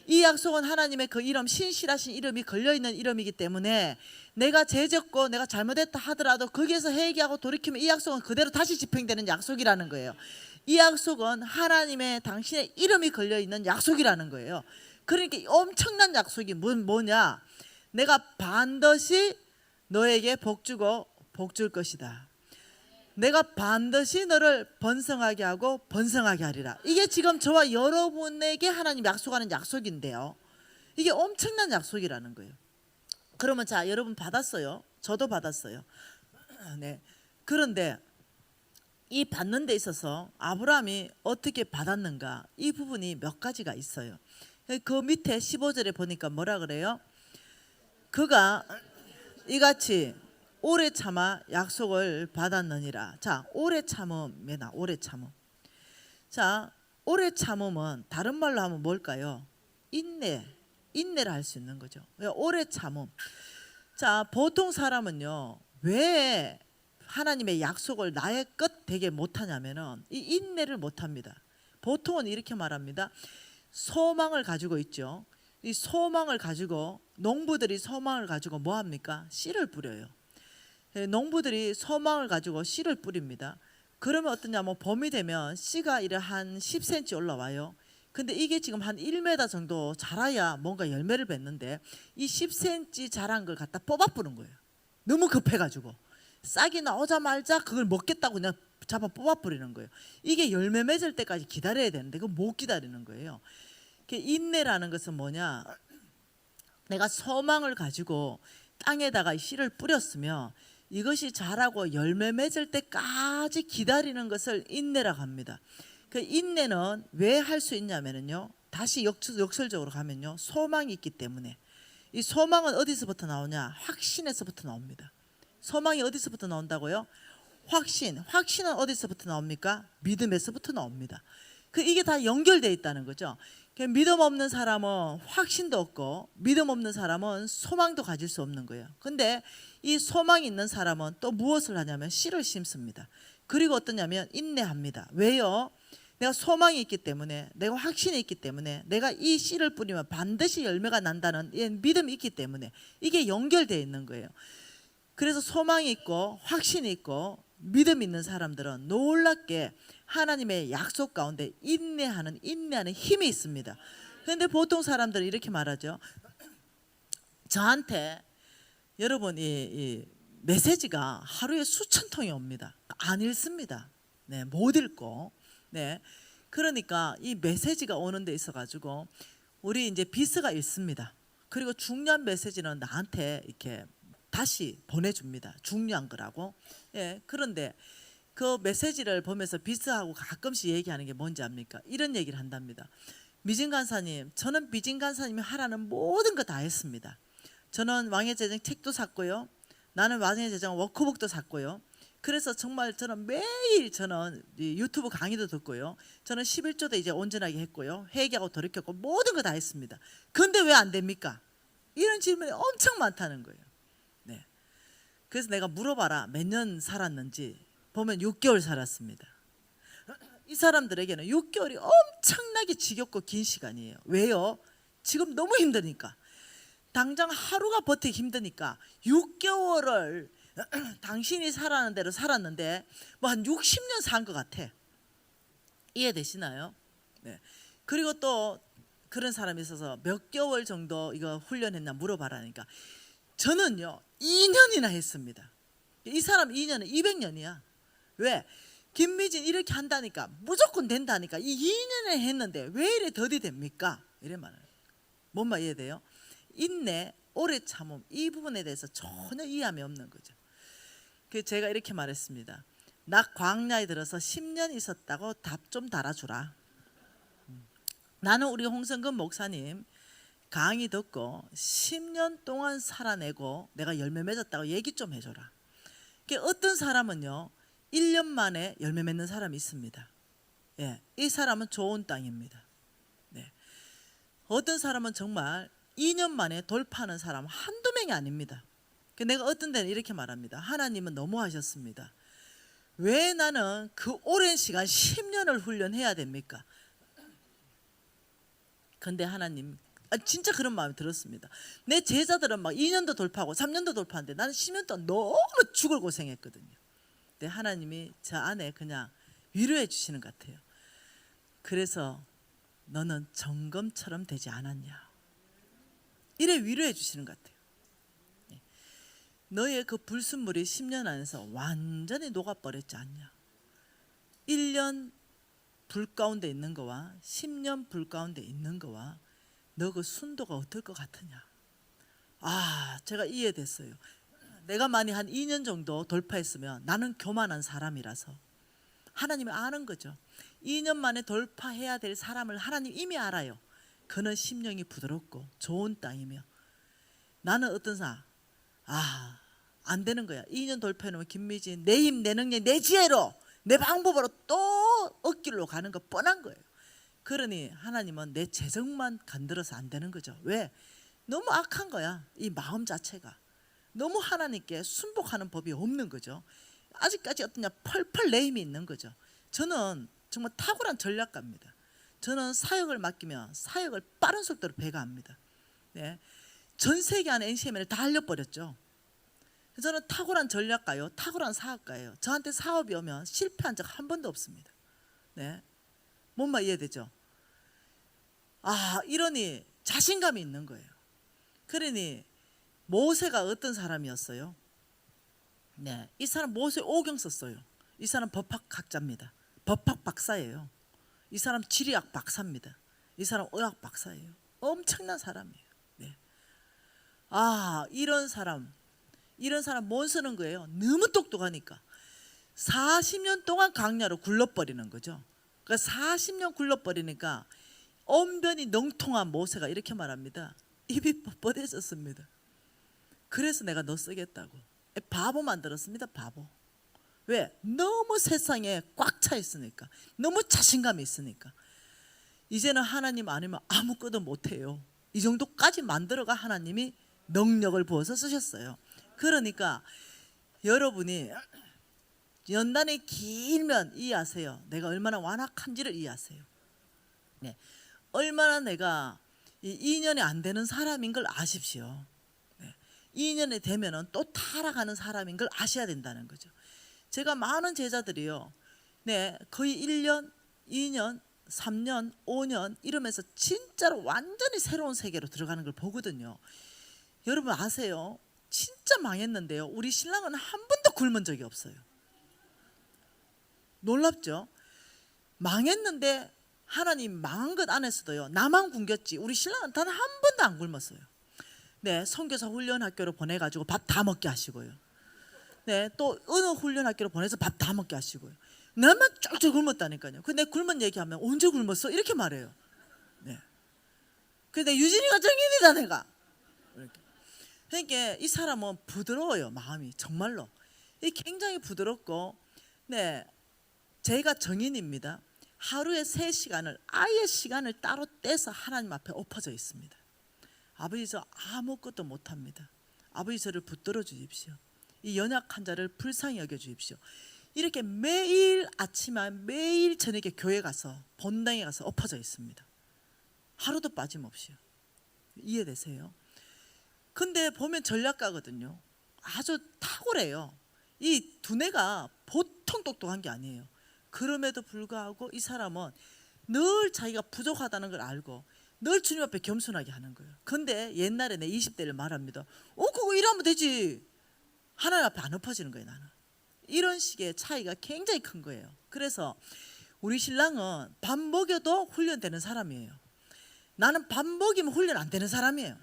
이 약속은 하나님의 그 이름 신실하신 이름이 걸려있는 이름이기 때문에 내가 죄졌고 내가 잘못했다 하더라도 거기에서 회개하고 돌이키면 이 약속은 그대로 다시 집행되는 약속이라는 거예요. 이 약속은 하나님의 당신의 이름이 걸려있는 약속이라는 거예요. 그러니까 엄청난 약속이 뭐냐? 내가 반드시 너에게 복 주고 복 줄 것이다. 내가 반드시 너를 번성하게 하고 번성하게 하리라. 이게 지금 저와 여러분에게 하나님 약속하는 약속인데요. 이게 엄청난 약속이라는 거예요. 그러면 자, 여러분 받았어요. 저도 받았어요. 네. 그런데 이 받는 데 있어서 아브라함이 어떻게 받았는가, 이 부분이 몇 가지가 있어요. 그 밑에 15절에 보니까 뭐라 그래요? 그가 이같이 오래 참아 약속을 받았느니라. 자, 오래 참음이나 오래 참음. 자, 오래 참음은 다른 말로 하면 뭘까요? 인내를 할 수 있는 거죠. 오래 참음. 자, 보통 사람은요, 왜 하나님의 약속을 나의 것 되게 못하냐면은 이 인내를 못합니다. 보통은 이렇게 말합니다. 소망을 가지고 있죠. 이 소망을 가지고, 농부들이 소망을 가지고 뭐 합니까? 씨를 뿌려요. 농부들이 소망을 가지고 씨를 뿌립니다. 그러면 어떠냐면 봄이 되면 씨가 이래 한 10cm 올라와요. 근데 이게 지금 한 1m 정도 자라야 뭔가 열매를 맺는데 이 10cm 자란 걸 갖다 뽑아 뿌는 거예요. 너무 급해가지고 싹이 나오자마자 그걸 먹겠다고 그냥 잡아 뽑아 뿌리는 거예요. 이게 열매 맺을 때까지 기다려야 되는데 그거 못 기다리는 거예요. 인내라는 것은 뭐냐? 내가 소망을 가지고 땅에다가 씨를 뿌렸으면 이것이 자라고 열매 맺을 때까지 기다리는 것을 인내라고 합니다. 그 인내는 왜 할 수 있냐면요, 다시 역설적으로 가면요, 소망이 있기 때문에. 이 소망은 어디서부터 나오냐? 확신에서부터 나옵니다. 소망이 어디서부터 나온다고요? 확신은 어디서부터 나옵니까? 믿음에서부터 나옵니다. 이게 다 연결되어 있다는 거죠. 믿음 없는 사람은 확신도 없고 믿음 없는 사람은 소망도 가질 수 없는 거예요. 근데 이 소망이 있는 사람은 또 무엇을 하냐면 씨를 심습니다. 그리고 어떠냐면 인내합니다. 왜요? 내가 소망이 있기 때문에, 내가 확신이 있기 때문에, 내가 이 씨를 뿌리면 반드시 열매가 난다는 믿음이 있기 때문에 이게 연결되어 있는 거예요. 그래서 소망이 있고 확신이 있고 믿음 있는 사람들은 놀랍게 하나님의 약속 가운데 인내하는 힘이 있습니다. 그런데 보통 사람들은 이렇게 말하죠. 저한테 여러분 이 메시지가 하루에 수천 통이 옵니다. 안 읽습니다. 네, 못 읽고. 네, 그러니까 이 메시지가 오는 데 있어 가지고 우리 이제 비스가 읽습니다. 그리고 중요한 메시지는 나한테 이렇게 다시 보내줍니다. 중요한 거라고. 예, 그런데 그 메시지를 보면서 비스하고 가끔씩 얘기하는 게 뭔지 압니까? 이런 얘기를 한답니다. 미진 간사님, 저는 미진 간사님이 하라는 모든 거 다 했습니다. 저는 왕의 제정 책도 샀고요. 나는 왕의 제정 워크북도 샀고요. 그래서 정말 저는 매일 저는 유튜브 강의도 듣고요. 저는 11조도 이제 온전하게 했고요. 회개하고 돌이켰고 모든 거 다 했습니다. 근데 왜 안 됩니까? 이런 질문이 엄청 많다는 거예요. 네. 그래서 내가 물어봐라, 몇 년 살았는지. 보면 6개월 살았습니다. 이 사람들에게는 6개월이 엄청나게 지겹고 긴 시간이에요. 왜요? 지금 너무 힘드니까. 당장 하루가 버티기 힘드니까 6개월을 당신이 살아가는 대로 살았는데 뭐 한 60년 산 것 같아. 이해되시나요? 네. 그리고 또 그런 사람이 있어서 몇 개월 정도 이거 훈련했나 물어봐라니까 저는요 2년이나 했습니다. 이 사람 2년은 200년이야. 왜? 김미진 이렇게 한다니까 무조건 된다니까 이 2년을 했는데 왜 이래 더디 됩니까? 이래 말해요. 뭔 말 이해돼요? 인내, 오래 참음, 이 부분에 대해서 전혀 이해함이 없는 거죠. 제가 이렇게 말했습니다. 나 광야에 들어서 10년 있었다고 답 좀 달아주라. 나는 우리 홍성근 목사님 강의 듣고 10년 동안 살아내고 내가 열매 맺었다고 얘기 좀 해줘라. 어떤 사람은요 1년 만에 열매 맺는 사람이 있습니다. 예, 이 사람은 좋은 땅입니다. 네. 어떤 사람은 정말 2년 만에 돌파하는 사람 한두 명이 아닙니다. 내가 어떤 데는 이렇게 말합니다. 하나님은 너무 하셨습니다. 왜 나는 그 오랜 시간 10년을 훈련해야 됩니까? 근데 하나님 진짜 그런 마음이 들었습니다. 내 제자들은 막 2년도 돌파하고 3년도 돌파하는데 나는 10년 동안 너무 죽을 고생했거든요. 근데 하나님이 저 안에 그냥 위로해 주시는 것 같아요. 그래서 너는 점검처럼 되지 않았냐, 이래 위로해 주시는 것 같아요. 너의 그 불순물이 10년 안에서 완전히 녹아버렸지 않냐. 1년 불 가운데 있는 거와 10년 불 가운데 있는 거와 너 그 순도가 어떨 것 같으냐. 제가 이해됐어요. 내가 만약 한 2년 정도 돌파했으면, 나는 교만한 사람이라서 하나님이 아는 거죠. 2년 만에 돌파해야 될 사람을 하나님 이미 알아요. 그는 심령이 부드럽고 좋은 땅이며. 나는 어떤 사람, 안 되는 거야. 2년 돌파해놓으면 김미진 내 힘, 내 능력, 내 지혜로, 내 방법으로 또 억길로 가는 거 뻔한 거예요. 그러니 하나님은 내 재정만 건드려서 안 되는 거죠. 왜? 너무 악한 거야. 이 마음 자체가 너무 하나님께 순복하는 법이 없는 거죠. 아직까지 어떠냐, 펄펄 내 힘이 있는 거죠. 저는 정말 탁월한 전략가입니다. 저는 사역을 맡기면 사역을 빠른 속도로 배가합니다. 네. 전 세계 안에 NCM을 다 알려버렸죠. 저는 탁월한 전략가요, 탁월한 사업가예요. 저한테 사업이 오면 실패한 적 한 번도 없습니다. 네. 뭔 말 이해되죠? 이러니 자신감이 있는 거예요. 그러니 모세가 어떤 사람이었어요? 네, 이 사람 모세 오경 썼어요. 이 사람 법학학자입니다. 법학 박사예요. 이 사람 지리학 박사입니다. 이 사람 의학 박사예요. 엄청난 사람이에요. 네. 이런 사람 못 쓰는 거예요. 너무 똑똑하니까 40년 동안 강야로 굴러버리는 거죠. 그러니까 40년 굴러버리니까 언변이 능통한 모세가 이렇게 말합니다. 입이 뻣뻣해졌습니다. 그래서 내가 너 쓰겠다고. 바보 만들었습니다. 바보. 왜? 너무 세상에 꽉 차 있으니까, 너무 자신감이 있으니까. 이제는 하나님 아니면 아무것도 못해요. 이 정도까지 만들어가 하나님이 능력을 부어서 쓰셨어요. 그러니까 여러분이 연단이 길면 이해하세요. 내가 얼마나 완악한지를 이해하세요. 네. 얼마나 내가 2년이 안 되는 사람인 걸 아십시오. 2년이 되면은 또 타락하는 사람인 걸 아셔야 된다는 거죠. 제가 많은 제자들이요, 네, 거의 1년, 2년, 3년, 5년 이러면서 진짜로 완전히 새로운 세계로 들어가는 걸 보거든요. 여러분 아세요? 진짜 망했는데요, 우리 신랑은 한 번도 굶은 적이 없어요. 놀랍죠? 망했는데 하나님 망한 것 안에서도요, 나만 굶겼지 우리 신랑은 단 한 번도 안 굶었어요. 네, 선교사 훈련학교로 보내가지고 밥 다 먹게 하시고요. 네, 또 어느 훈련학교로 보내서 밥 다 먹게 하시고요. 나만 쫄쫄 굶었다니까요. 근데 굶은 얘기하면 언제 굶었어? 이렇게 말해요. 네. 근데 유진이가 정인이다 내가. 이렇게. 그러니까 이 사람은 부드러워요. 마음이 정말로. 이 굉장히 부드럽고, 네, 제가 정인입니다. 하루에 3시간을 아예 시간을 따로 떼서 하나님 앞에 엎어져 있습니다. 아버지 저 아무것도 못합니다. 아버지 저를 붙들어 주십시오. 이 연약한 자를 불쌍히 여겨 주십시오. 이렇게 매일 아침에 매일 저녁에 교회 가서 본당에 가서 엎어져 있습니다. 하루도 빠짐없이요. 이해되세요? 근데 보면 전략가거든요. 아주 탁월해요. 이 두뇌가 보통 똑똑한 게 아니에요. 그럼에도 불구하고 이 사람은 늘 자기가 부족하다는 걸 알고 늘 주님 앞에 겸손하게 하는 거예요. 근데 옛날에 내 20대를 말합니다. 그거 일하면 되지. 하나님 앞에 안 엎어지는 거예요. 나는 이런 식의 차이가 굉장히 큰 거예요. 그래서 우리 신랑은 밥 먹여도 훈련되는 사람이에요. 나는 밥 먹이면 훈련 안 되는 사람이에요.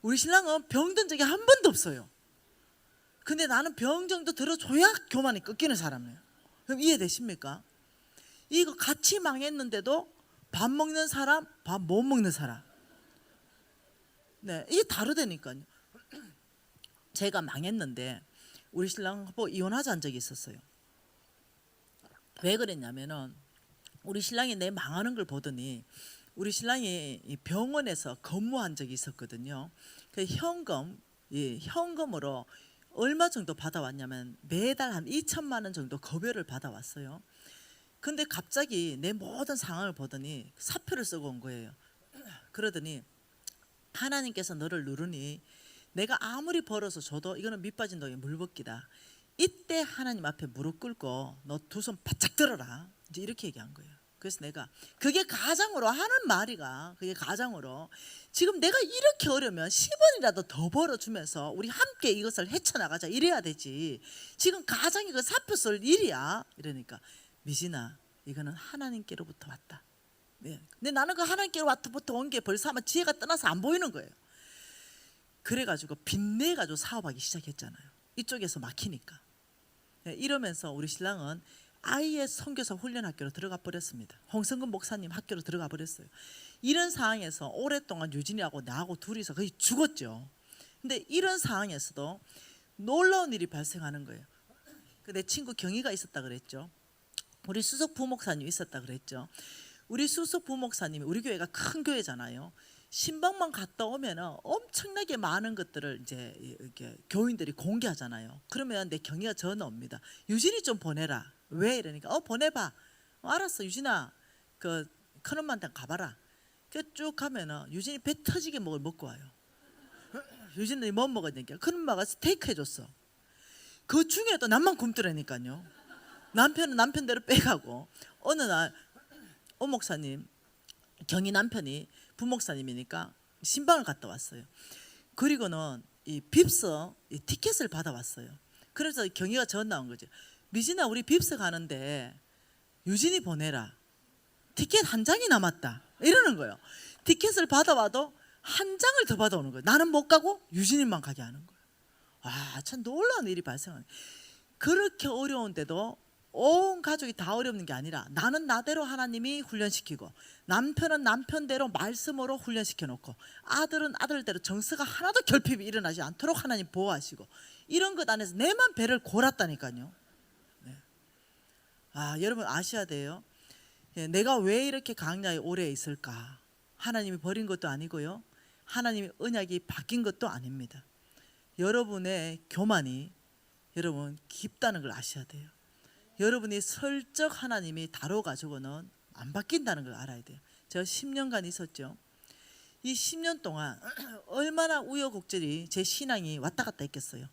우리 신랑은 병든 적이 한 번도 없어요. 근데 나는 병정도 들어줘야 교만이 꺾이는 사람이에요. 그럼 이해되십니까? 이거 같이 망했는데도 밥 먹는 사람, 밥 못 먹는 사람. 네, 이게 다르다니까요. 제가 망했는데 우리 신랑하고 이혼하자 한 적이 있었어요. 왜 그랬냐면은 우리 신랑이 내 망하는 걸 보더니 우리 신랑이 병원에서 근무한 적이 있었거든요. 그 현금으로 얼마 정도 받아왔냐면 매달 한 2천만 원 정도 급여를 받아왔어요. 근데 갑자기 내 모든 상황을 보더니 사표를 쓰고 온 거예요. 그러더니 하나님께서 너를 누르니 내가 아무리 벌어서 줘도 이거는 밑빠진 독에 물붓기다. 이때 하나님 앞에 무릎 꿇고 너 두 손 바짝 들어라. 이제 이렇게 얘기한 거예요. 그래서 내가 그게 가장으로 하는 말이가, 그게 가장으로 지금 내가 이렇게 어려면 10원이라도 더 벌어주면서 우리 함께 이것을 헤쳐나가자 이래야 되지, 지금 가장이 그 사표 쓸 일이야 이러니까, 미진아 이거는 하나님께로부터 왔다. 네. 근데 나는 그 하나님께로부터 온 게 벌써 아마 지혜가 떠나서 안 보이는 거예요. 그래가지고 빚내가지고 사업하기 시작했잖아요. 이쪽에서 막히니까. 네, 이러면서 우리 신랑은 아예 선교사 훈련학교로 들어가 버렸습니다. 홍성근 목사님 학교로 들어가 버렸어요. 이런 상황에서 오랫동안 유진이하고 나하고 둘이서 거의 죽었죠. 근데 이런 상황에서도 놀라운 일이 발생하는 거예요. 내 친구 경희가 있었다 그랬죠. 우리 수석 부목사님 있었다 그랬죠. 우리 수석 부목사님이, 우리 교회가 큰 교회잖아요. 신방만 갔다 오면 엄청나게 많은 것들을 이제 이렇게 교인들이 공개하잖아요. 그러면 내 경희가 전화 옵니다. 유진이 좀 보내라. 왜? 이러니까 보내봐. 알았어 유진아, 그 큰엄마한테 가봐라. 그 쭉 가면은 유진이 배 터지게 먹고 와요. 유진이 뭐 먹었냐니까 큰엄마가 스테이크 해줬어. 그 중에도 남만 굶더라니까요. 남편은 남편대로 빼가고, 어느 날 목사님, 경희 남편이 부목사님이니까 신방을 갔다 왔어요. 그리고는 이 빕스 이 티켓을 받아왔어요. 그래서 경희가 전화 온 거죠. 미진아 우리 빕스 가는데 유진이 보내라. 티켓 한 장이 남았다. 이러는 거예요. 티켓을 받아와도 한 장을 더 받아오는 거예요. 나는 못 가고 유진이만 가게 하는 거예요. 와, 참 놀라운 일이 발생하네. 그렇게 어려운데도 온 가족이 다 어렵는 게 아니라 나는 나대로 하나님이 훈련시키고, 남편은 남편대로 말씀으로 훈련시켜 놓고, 아들은 아들대로 정서가 하나도 결핍이 일어나지 않도록 하나님 보호하시고, 이런 것 안에서 내만 배를 골았다니까요. 네. 여러분 아셔야 돼요. 내가 왜 이렇게 강야에 오래 있을까? 하나님이 버린 것도 아니고요, 하나님의 언약이 바뀐 것도 아닙니다. 여러분의 교만이 여러분 깊다는 걸 아셔야 돼요. 여러분이 슬쩍 하나님이 다뤄가지고는 안 바뀐다는 걸 알아야 돼요. 제가 10년간 있었죠. 이 10년 동안 얼마나 우여곡절이 제 신앙이 왔다 갔다 했겠어요.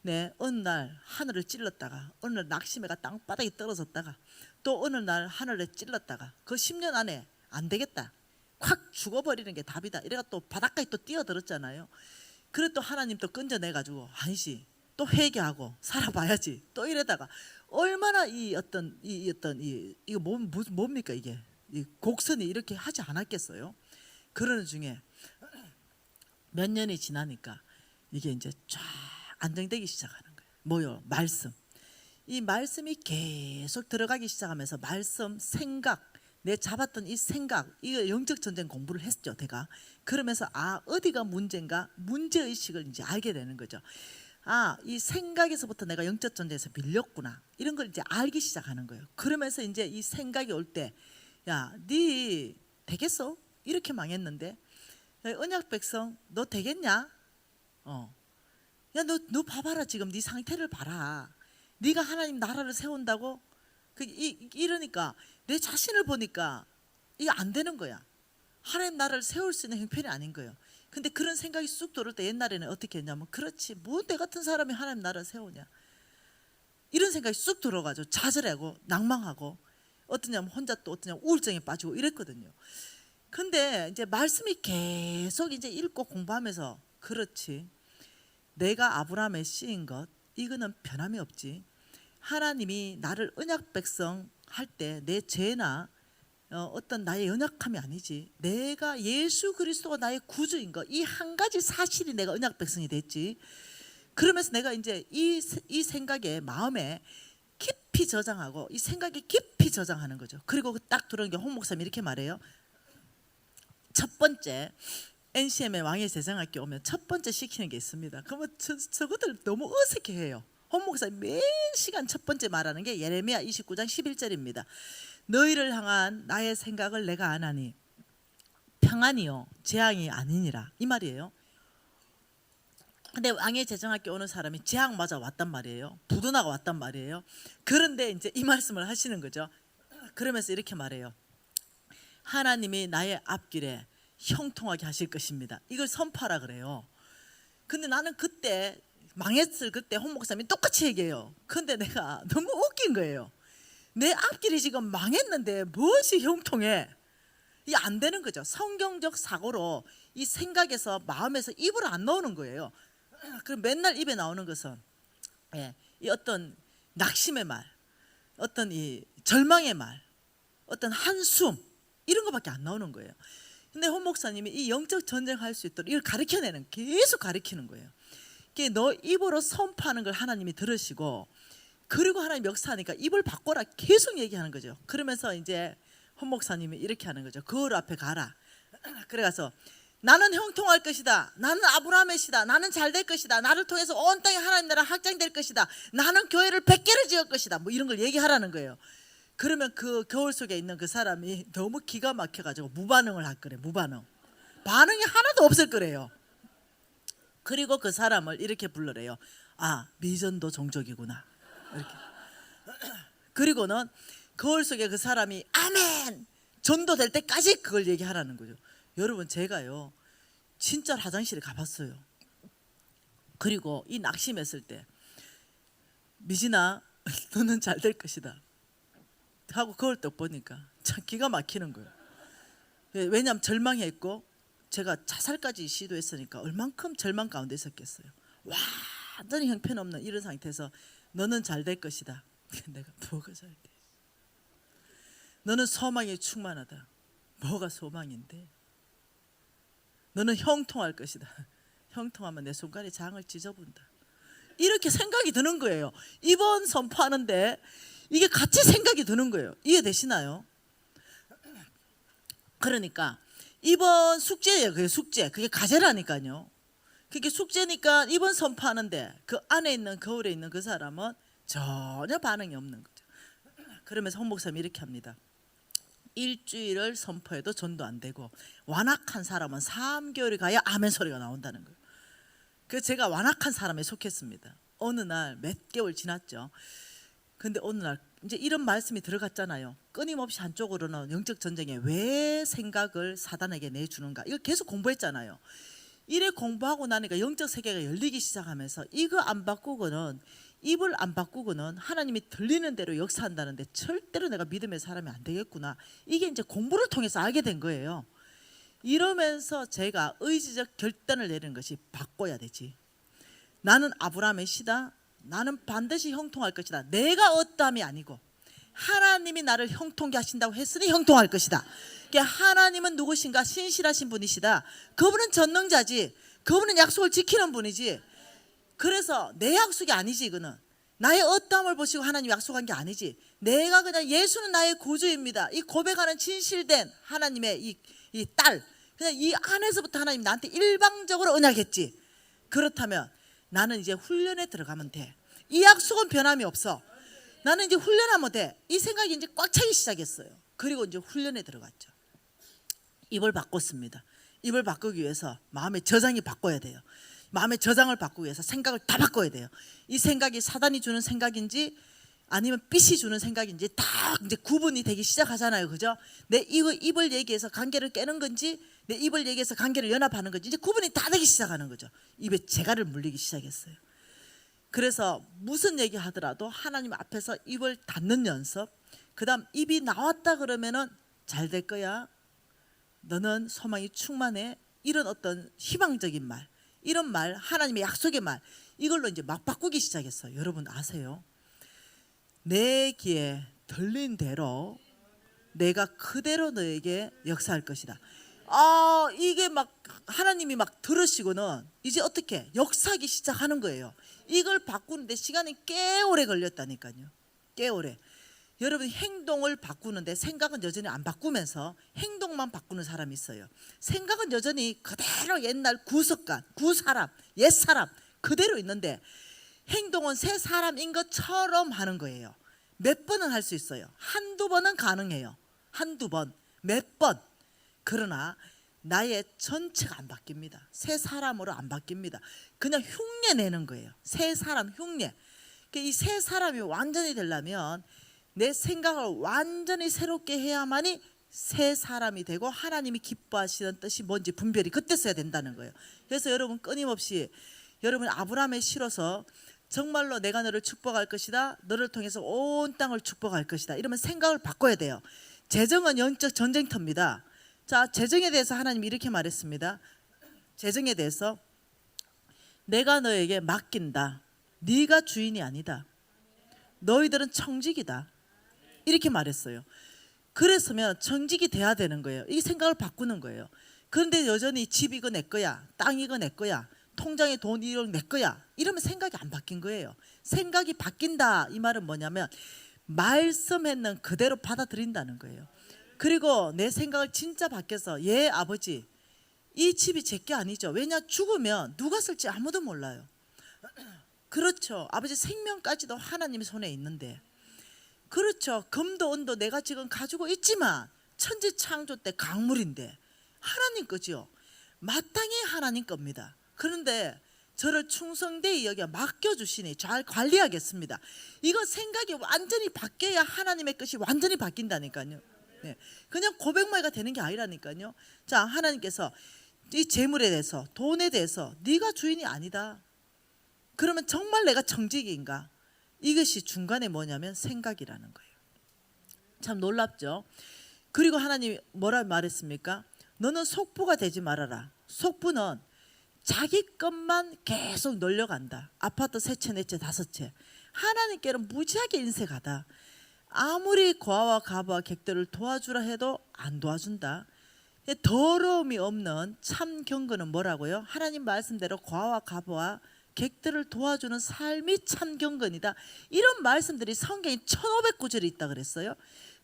네, 어느 날 하늘을 찔렀다가, 어느 날 낙심해가 땅바닥에 떨어졌다가, 또 어느 날 하늘에 찔렀다가, 그 10년 안에 안 되겠다, 확 죽어버리는 게 답이다, 이래가 또 바닥까지 또 뛰어들었잖아요. 그래 또 하나님 또 끈져내가지고, 아니지, 또 회개하고 살아봐야지, 또 이러다가 얼마나 이거 뭡니까 이게, 이 곡선이 이렇게 하지 않았겠어요. 그러는 중에 몇 년이 지나니까 이게 이제 쫙 안정되기 시작하는 거예요. 뭐요? 말씀. 이 말씀이 계속 들어가기 시작하면서, 말씀, 생각, 내 잡았던 이 생각, 이거 영적 전쟁 공부를 했죠 제가. 그러면서 어디가 문제인가, 문제의식을 이제 알게 되는 거죠. 이 생각에서부터 내가 영적 전쟁에서 밀렸구나, 이런 걸 이제 알기 시작하는 거예요. 그러면서 이제 이 생각이 올 때, 야, 네 되겠어? 이렇게 망했는데, 야, 언약 백성 너 되겠냐? 야, 너 봐봐라, 지금 네 상태를 봐라. 네가 하나님 나라를 세운다고 이러니까 내 자신을 보니까 이게 안 되는 거야. 하나님 나라를 세울 수 있는 형편이 아닌 거예요. 근데 그런 생각이 쑥 들어올 때 옛날에는 어떻게 했냐면, 그렇지, 뭐 내 같은 사람이 하나님 나라를 세우냐, 이런 생각이 쑥 들어가지고 좌절하고 낭망하고, 어떠냐면 혼자 또 어떠냐면 우울증에 빠지고 이랬거든요. 근데 이제 말씀이 계속 이제 읽고 공부하면서, 그렇지, 내가 아브라함의 씨인 것, 이거는 변함이 없지. 하나님이 나를 언약 백성 할 때 내 죄나 어떤 나의 연약함이 아니지, 내가 예수 그리스도가 나의 구주인 것, 이 한 가지 사실이 내가 언약 백성이 됐지. 그러면서 내가 이제 이 생각에, 마음에 깊이 저장하고, 이 생각에 깊이 저장하는 거죠. 그리고 딱 들어온 게 홍 목사님이 이렇게 말해요. 첫 번째, NCM의 왕의 제정학교 오면 첫 번째 시키는 게 있습니다. 그러면 저것들 너무 어색해해요. 홍 목사님 매 시간 첫 번째 말하는 게 예레미야 29장 11절입니다. 너희를 향한 나의 생각을 내가 아나니 평안이요 재앙이 아니니라, 이 말이에요. 근데 왕의 제정학교 오는 사람이 재앙 맞아 왔단 말이에요. 부도나가 왔단 말이에요. 그런데 이제 이 말씀을 하시는 거죠. 그러면서 이렇게 말해요. 하나님이 나의 앞길에 형통하게 하실 것입니다. 이걸 선포하라 그래요. 근데 나는 그때 망했을 그때 홍 목사님이 똑같이 얘기해요. 근데 내가 너무 웃긴 거예요. 내 앞길이 지금 망했는데 무엇이 형통해? 이게 안 되는 거죠. 성경적 사고로 이 생각에서 마음에서 입으로 안 나오는 거예요. 그럼 맨날 입에 나오는 것은 이 어떤 낙심의 말, 어떤 이 절망의 말, 어떤 한숨 이런 거밖에 안 나오는 거예요. 근데 홍 목사님이 이 영적 전쟁할 수 있도록 이걸 가르쳐내는, 계속 가르치는 거예요. 너 입으로 선포하는 걸 하나님이 들으시고, 그리고 하나님 역사하니까 입을 바꿔라 계속 얘기하는 거죠. 그러면서 이제 홍 목사님이 이렇게 하는 거죠. 거울 앞에 가라. 그래가서 나는 형통할 것이다. 나는 아브라함의 시다. 나는 잘 될 것이다. 나를 통해서 온 땅에 하나님 나라 확장될 것이다. 나는 교회를 100개를 지을 것이다. 뭐 이런 걸 얘기하라는 거예요. 그러면 그 거울 속에 있는 그 사람이 너무 기가 막혀가지고 무반응을 할 거래. 무반응. 반응이 하나도 없을 거래요. 그리고 그 사람을 이렇게 불러래요. 아, 미전도 종족이구나. 이렇게. 그리고는 거울 속에 그 사람이 아멘! 전도될 때까지 그걸 얘기하라는 거죠. 여러분, 제가요 진짜 화장실에 가봤어요. 그리고 이 낙심했을 때 미진아 너는 잘 될 것이다 하고 거울 딱 보니까 참 기가 막히는 거예요. 왜냐하면 절망했고 제가 자살까지 시도했으니까 얼만큼 절망 가운데 있었겠어요. 완전히 형편없는 이런 상태에서 너는 잘 될 것이다. 내가 뭐가 잘 돼? 너는 소망이 충만하다. 뭐가 소망인데? 너는 형통할 것이다. 형통하면 내 손가락에 장을 찢어본다. 이렇게 생각이 드는 거예요. 이번 선포하는데 이게 같이 생각이 드는 거예요. 이해되시나요? 그러니까 이번 숙제예요. 그게 숙제. 그게 과제라니까요. 그게 숙제니까 이번 선포하는데 그 안에 있는, 거울에 있는 그 사람은 전혀 반응이 없는 거죠. 그러면서 홍 목사님이 이렇게 합니다. 일주일을 선포해도 전도 안 되고 완악한 사람은 3개월이 가야 아멘 소리가 나온다는 거예요. 그래서 제가 완악한 사람에 속했습니다. 어느 날 몇 개월 지났죠. 근데 어느 날 이제 이런 말씀이 들어갔잖아요. 끊임없이 한쪽으로는 영적 전쟁에 왜 생각을 사단에게 내주는가, 이걸 계속 공부했잖아요. 이래 공부하고 나니까 영적 세계가 열리기 시작하면서 이거 안 바꾸고는, 입을 안 바꾸고는 하나님이 들리는 대로 역사한다는데 절대로 내가 믿음의 사람이 안 되겠구나. 이게 이제 공부를 통해서 알게 된 거예요. 이러면서 제가 의지적 결단을 내리는 것이 바꿔야 되지. 나는 아브라함의 시다. 나는 반드시 형통할 것이다. 내가 어떠함이 아니고 하나님이 나를 형통케 하신다고 했으니 형통할 것이다. 그러니까 하나님은 누구신가? 신실하신 분이시다. 그분은 전능자지. 그분은 약속을 지키는 분이지. 그래서 내 약속이 아니지. 이거는 나의 어떠함을 보시고 하나님 약속한 게 아니지. 내가 그냥 예수는 나의 구주입니다, 이 고백하는 진실된 하나님의 이 딸, 그냥 이 안에서부터 하나님 나한테 일방적으로 언약했지. 그렇다면 나는 이제 훈련에 들어가면 돼. 이 약속은 변함이 없어. 나는 이제 훈련하면 돼. 이 생각이 이제 꽉 차기 시작했어요. 그리고 이제 훈련에 들어갔죠. 입을 바꿨습니다. 입을 바꾸기 위해서 마음의 저장이 바꿔야 돼요. 마음의 저장을 바꾸기 위해서 생각을 다 바꿔야 돼요. 이 생각이 사단이 주는 생각인지 아니면 빛이 주는 생각인지 딱 이제 구분이 되기 시작하잖아요. 그죠? 내 입을 얘기해서 관계를 깨는 건지, 내 입을 얘기해서 관계를 연합하는 건지 이제 구분이 다 되기 시작하는 거죠. 입에 재갈을 물리기 시작했어요. 그래서 무슨 얘기 하더라도 하나님 앞에서 입을 닫는 연습, 그 다음 입이 나왔다 그러면은 잘 될 거야, 너는 소망이 충만해, 이런 어떤 희망적인 말, 이런 말, 하나님의 약속의 말, 이걸로 이제 막 바꾸기 시작했어요. 여러분 아세요? 내 귀에 들린 대로 내가 그대로 너에게 역사할 것이다. 이게 막 하나님이 막 들으시고는 이제 어떻게 역사하기 시작하는 거예요. 이걸 바꾸는데 시간이 꽤 오래 걸렸다니까요. 꽤 오래. 여러분 행동을 바꾸는데 생각은 여전히 안 바꾸면서 행동만 바꾸는 사람이 있어요. 생각은 여전히 그대로 옛날 구석간, 구사람, 옛사람 그대로 있는데 행동은 새 사람인 것처럼 하는 거예요. 몇 번은 할 수 있어요. 한두 번은 가능해요. 한두 번, 몇 번. 그러나 나의 전체가 안 바뀝니다. 새 사람으로 안 바뀝니다. 그냥 흉내 내는 거예요. 새 사람 흉내. 이 새 사람이 완전히 되려면 내 생각을 완전히 새롭게 해야만이 새 사람이 되고 하나님이 기뻐하시는 뜻이 뭔지 분별이 그때 써야 된다는 거예요. 그래서 여러분 끊임없이 여러분 아브라함에 실어서 정말로 내가 너를 축복할 것이다. 너를 통해서 온 땅을 축복할 것이다. 이러면 생각을 바꿔야 돼요. 재정은 영적 전쟁터입니다. 자, 재정에 대해서 하나님이 이렇게 말했습니다. 재정에 대해서 내가 너에게 맡긴다. 네가 주인이 아니다. 너희들은 청직이다. 이렇게 말했어요. 그랬으면 청직이 돼야 되는 거예요. 이 생각을 바꾸는 거예요. 그런데 여전히 집 이거 내 거야, 땅 이거 내 거야, 통장에 돈 이거 내 거야, 이러면 생각이 안 바뀐 거예요. 생각이 바뀐다 이 말은 뭐냐면 말씀했는 그대로 받아들인다는 거예요. 그리고 내 생각을 진짜 바뀌어서 예 아버지 이 집이 제 게 아니죠. 왜냐 죽으면 누가 쓸지 아무도 몰라요. 그렇죠. 아버지 생명까지도 하나님 손에 있는데, 그렇죠. 금도 은도 내가 지금 가지고 있지만 천지 창조 때 강물인데 하나님 거죠. 마땅히 하나님 겁니다. 그런데 저를 충성되이 여겨 맡겨주시니 잘 관리하겠습니다. 이거 생각이 완전히 바뀌어야 하나님의 것이 완전히 바뀐다니까요. 네. 그냥 고백만이가 되는 게 아니라니까요. 자, 하나님께서 이 재물에 대해서, 돈에 대해서 네가 주인이 아니다. 그러면 정말 내가 청직인가? 이것이 중간에 뭐냐면 생각이라는 거예요. 참 놀랍죠. 그리고 하나님이 뭐라 말했습니까? 너는 속부가 되지 말아라. 속부는 자기 것만 계속 놀려간다. 아파트 세 채, 네 채, 다섯 채. 하나님께는 무지하게 인색하다. 아무리 고아와 가부와 객들을 도와주라 해도 안 도와준다. 더러움이 없는 참 경건은 뭐라고요? 하나님 말씀대로 고아와 가부와 객들을 도와주는 삶이 참 경건이다. 이런 말씀들이 성경에 1500구절이 있다 그랬어요.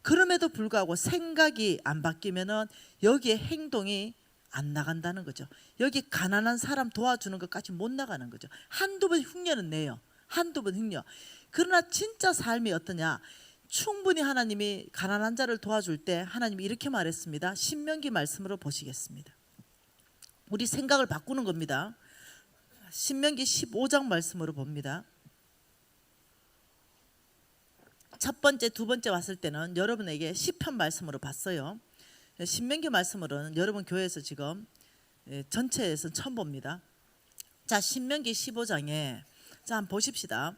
그럼에도 불구하고 생각이 안 바뀌면은 여기에 행동이 안 나간다는 거죠. 여기 가난한 사람 도와주는 것까지 못 나가는 거죠. 한두 번 흉내는 내요. 한두 번 흉내. 그러나 진짜 삶이 어떠냐? 충분히 하나님이 가난한 자를 도와줄 때 하나님이 이렇게 말했습니다. 신명기 말씀으로 보시겠습니다. 우리 생각을 바꾸는 겁니다. 신명기 15장 말씀으로 봅니다. 첫 번째, 두 번째 왔을 때는 여러분에게 시편 말씀으로 봤어요. 신명기 말씀으로는 여러분 교회에서 지금 전체에서 처음 봅니다. 자, 신명기 15장에 자 한번 보십시다.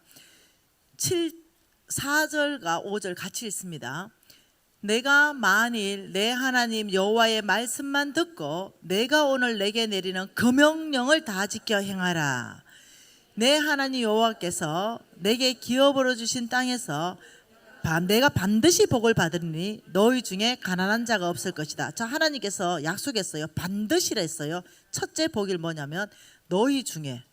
4절과 5절 같이 읽습니다. 내가 만일 내 하나님 여호와의 말씀만 듣고 내가 오늘 내게 내리는 그 명령을 다 지켜 행하라. 내 하나님 여호와께서 내게 기업으로 주신 땅에서 내가 반드시 복을 받으리니 너희 중에 가난한 자가 없을 것이다. 자, 하나님께서 약속했어요. 반드시라 했어요. 첫째 복이 뭐냐면 너희 중에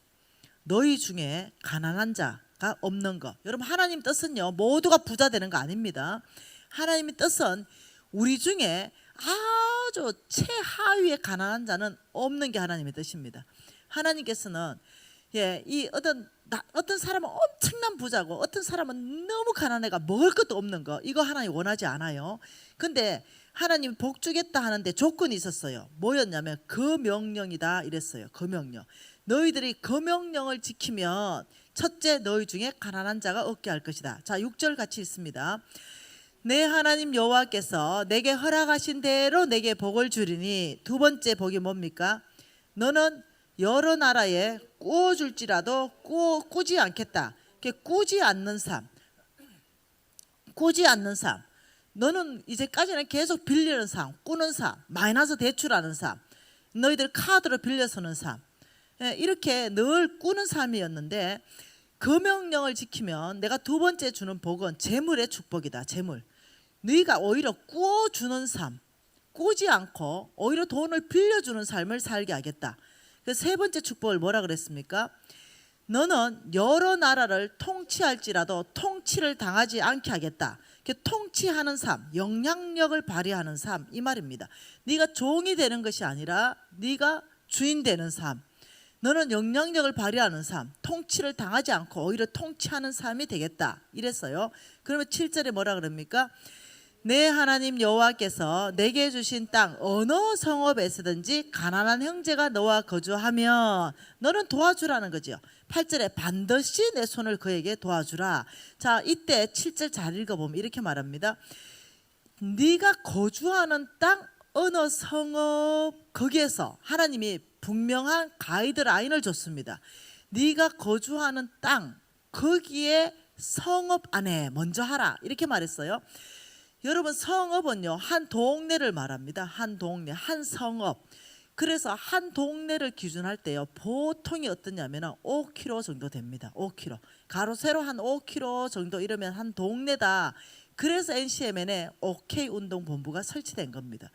가난한 자가 없는 거. 여러분 하나님 뜻은요 모두가 부자 되는 거 아닙니다. 하나님의 뜻은 우리 중에 아주 최하위의 가난한 자는 없는 게 하나님의 뜻입니다. 하나님께서는 이 어떤 사람은 엄청난 부자고 어떤 사람은 너무 가난해가 먹을 것도 없는 거, 이거 하나님 원하지 않아요. 근데 하나님 복 주겠다 하는데 조건이 있었어요. 뭐였냐면 그 명령이다 이랬어요. 그 명령. 너희들이 그 명령을 지키면 첫째 너희 중에 가난한 자가 없게 할 것이다. 자, 6절 같이 읽습니다. 내 하나님 여호와께서 내게 허락하신 대로 내게 복을 주리니 두 번째 복이 뭡니까? 너는 여러 나라에 꾸어줄지라도 꾸지 않겠다. 꾸지 않는 삶. 꾸지 않는 삶. 너는 이제까지는 계속 빌리는 삶, 꾸는 삶, 마이너스 대출하는 삶, 너희들 카드로 빌려서는 삶, 이렇게 늘 꾸는 삶이었는데 그 명령을 지키면 내가 두 번째 주는 복은 재물의 축복이다. 재물. 너희가 오히려 꾸어주는 삶, 꾸지 않고 오히려 돈을 빌려주는 삶을 살게 하겠다. 그래서 세 번째 축복을 뭐라 그랬습니까? 너는 여러 나라를 통치할지라도 통치를 당하지 않게 하겠다. 통치하는 삶, 영향력을 발휘하는 삶, 이 말입니다. 네가 종이 되는 것이 아니라 네가 주인 되는 삶. 너는 영향력을 발휘하는 삶, 통치를 당하지 않고 오히려 통치하는 삶이 되겠다 이랬어요. 그러면 7절에 뭐라 그럽니까? 내 하나님 여호와께서 내게 주신 땅 어느 성읍에서든지 가난한 형제가 너와 거주하면 너는 도와주라는 거죠. 8절에 반드시 내 손을 그에게 도와주라. 자, 이때 7절 잘 읽어보면 이렇게 말합니다. 네가 거주하는 땅 어느 성읍, 거기에서 하나님이 분명한 가이드라인을 줬습니다. 네가 거주하는 땅, 거기에 성읍 안에 먼저 하라 이렇게 말했어요. 여러분 성읍은요 한 동네를 말합니다. 한 동네, 한 성읍. 그래서 한 동네를 기준할 때요 보통이 어떠냐면 5km 정도 됩니다. 5km 가로 세로 한 5km 정도 이러면 한 동네다. 그래서 NCMN에 OK 운동본부가 설치된 겁니다.